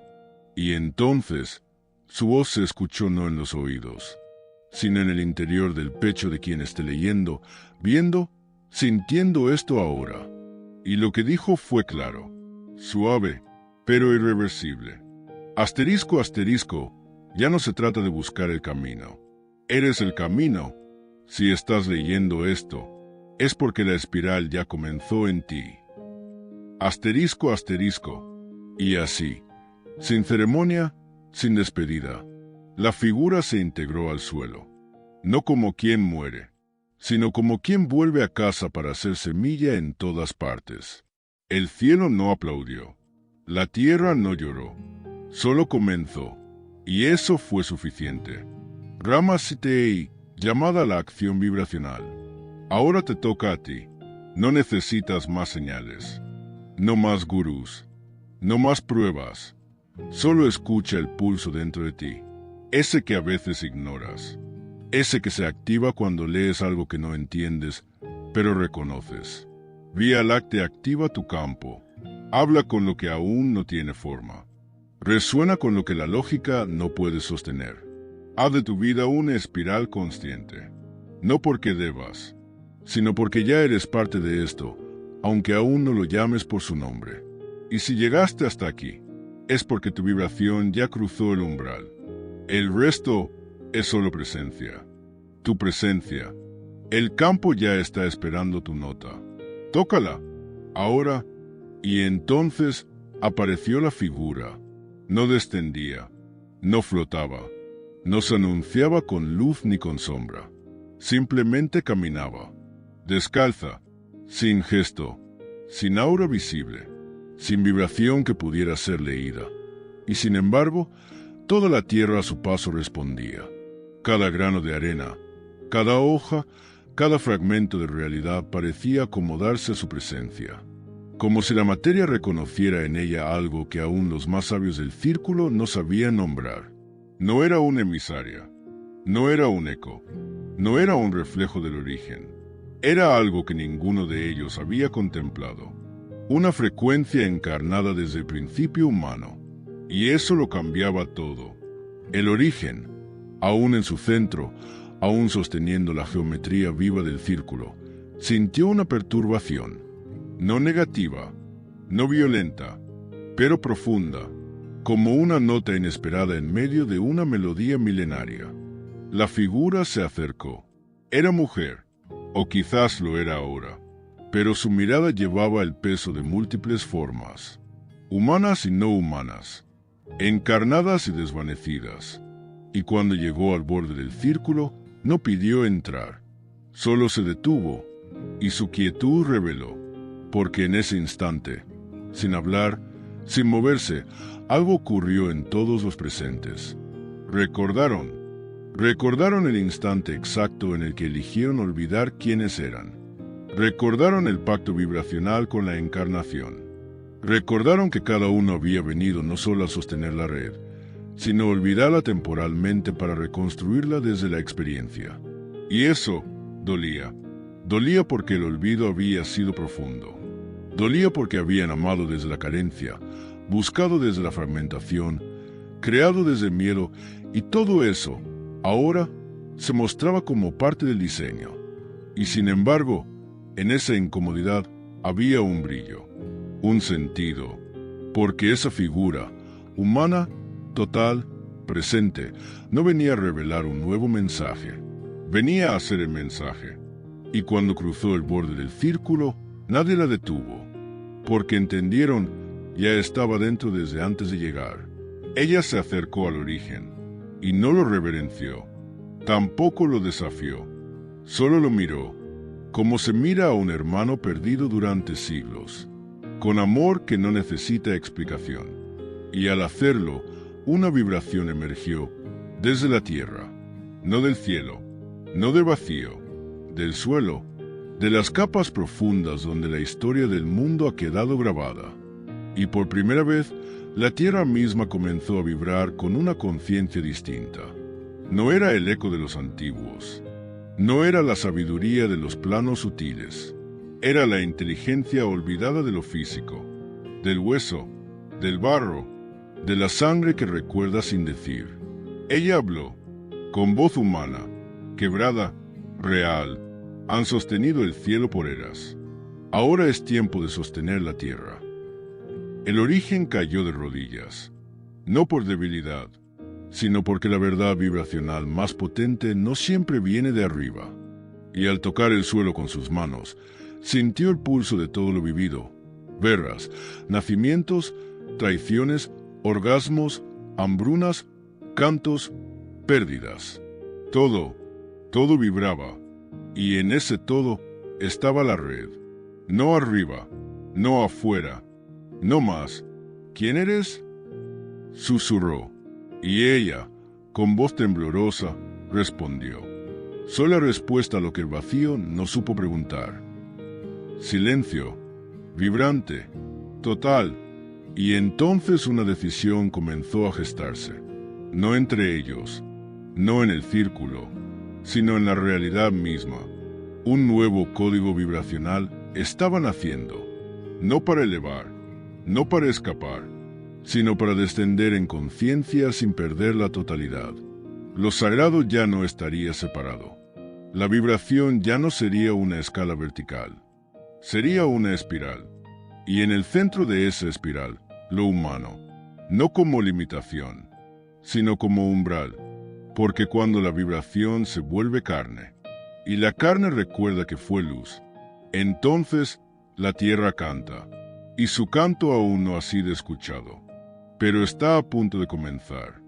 Y entonces, su voz se escuchó no en los oídos, sino en el interior del pecho de quien esté leyendo, viendo, sintiendo esto ahora. Y lo que dijo fue claro, suave, pero irreversible. Asterisco, asterisco, ya no se trata de buscar el camino. Eres el camino. Si estás leyendo esto, es porque la espiral ya comenzó en ti. Asterisco, asterisco. Y así, sin ceremonia, sin despedida, la figura se integró al suelo. No como quien muere, sino como quien vuelve a casa para hacer semilla en todas partes. El cielo no aplaudió. La tierra no lloró. Solo comenzó. Y eso fue suficiente. Rama Sitei, llamada a la acción vibracional. Ahora te toca a ti. No necesitas más señales. No más gurús. No más pruebas. Solo escucha el pulso dentro de ti. Ese que a veces ignoras. Ese que se activa cuando lees algo que no entiendes, pero reconoces. Vía Láctea activa tu campo. Habla con lo que aún no tiene forma. Resuena con lo que la lógica no puede sostener. Haz de tu vida una espiral consciente. No porque debas, sino porque ya eres parte de esto, aunque aún no lo llames por su nombre. Y si llegaste hasta aquí, es porque tu vibración ya cruzó el umbral. El resto es solo presencia. Tu presencia. El campo ya está esperando tu nota. Tócala. Ahora. Y entonces apareció la figura. No descendía. No flotaba. No se anunciaba con luz ni con sombra. Simplemente caminaba. Descalza. Sin gesto. Sin aura visible. Sin vibración que pudiera ser leída. Y sin embargo, toda la tierra a su paso respondía. Cada grano de arena, cada hoja, cada fragmento de realidad parecía acomodarse a su presencia, como si la materia reconociera en ella algo que aún los más sabios del círculo no sabían nombrar. No era una emisaria, no era un eco, no era un reflejo del origen, era algo que ninguno de ellos había contemplado, una frecuencia encarnada desde el principio humano, y eso lo cambiaba todo. El origen, aún en su centro, aún sosteniendo la geometría viva del círculo, sintió una perturbación, no negativa, no violenta, pero profunda, como una nota inesperada en medio de una melodía milenaria. La figura se acercó. Era mujer, o quizás lo era ahora, pero su mirada llevaba el peso de múltiples formas, humanas y no humanas, encarnadas y desvanecidas. Y cuando llegó al borde del círculo, no pidió entrar, solo se detuvo, y su quietud reveló, porque en ese instante, sin hablar, sin moverse, algo ocurrió en todos los presentes. Recordaron el instante exacto en el que eligieron olvidar quiénes eran. Recordaron el pacto vibracional con la encarnación. Recordaron que cada uno había venido no solo a sostener la red, sino olvidarla temporalmente para reconstruirla desde la experiencia. Y eso dolía. Dolía porque el olvido había sido profundo. Dolía porque habían amado desde la carencia, buscado desde la fragmentación, creado desde el miedo, y todo eso, ahora, se mostraba como parte del diseño. Y sin embargo, en esa incomodidad había un brillo, un sentido, porque esa figura, humana, total, presente, no venía a revelar un nuevo mensaje, venía a hacer el mensaje. Y cuando cruzó el borde del círculo, nadie la detuvo, porque entendieron, ya estaba dentro desde antes de llegar. Ella se acercó al origen, y no lo reverenció, tampoco lo desafió, solo lo miró, como se mira a un hermano perdido durante siglos, con amor que no necesita explicación. Y al hacerlo, una vibración emergió desde la tierra, no del cielo, no del vacío, del suelo, de las capas profundas donde la historia del mundo ha quedado grabada. Y por primera vez, la tierra misma comenzó a vibrar con una conciencia distinta. No era el eco de los antiguos, no era la sabiduría de los planos sutiles, era la inteligencia olvidada de lo físico, del hueso, del barro, de la sangre que recuerda sin decir. Ella habló, con voz humana, quebrada, real, Han sostenido el cielo por eras. Ahora es tiempo de sostener la tierra. El origen cayó de rodillas, no por debilidad, sino porque la verdad vibracional más potente no siempre viene de arriba. Y al tocar el suelo con sus manos, sintió el pulso de todo lo vivido: guerras, nacimientos, traiciones, orgasmos, hambrunas, cantos, pérdidas. Todo vibraba, y en ese todo estaba la red. No arriba, no afuera, no más. ¿Quién eres?, susurró, y ella, con voz temblorosa, respondió. Soy la respuesta a lo que el vacío no supo preguntar. Silencio, vibrante, total, y entonces una decisión comenzó a gestarse. No entre ellos, no en el círculo, sino en la realidad misma. Un nuevo código vibracional estaba naciendo, no para elevar, no para escapar, sino para descender en conciencia sin perder la totalidad. Lo sagrado ya no estaría separado. La vibración ya no sería una escala vertical, sería una espiral. Y en el centro de esa espiral, lo humano, no como limitación, sino como umbral, porque cuando la vibración se vuelve carne, y la carne recuerda que fue luz, entonces la tierra canta, y su canto aún no ha sido escuchado, pero está a punto de comenzar.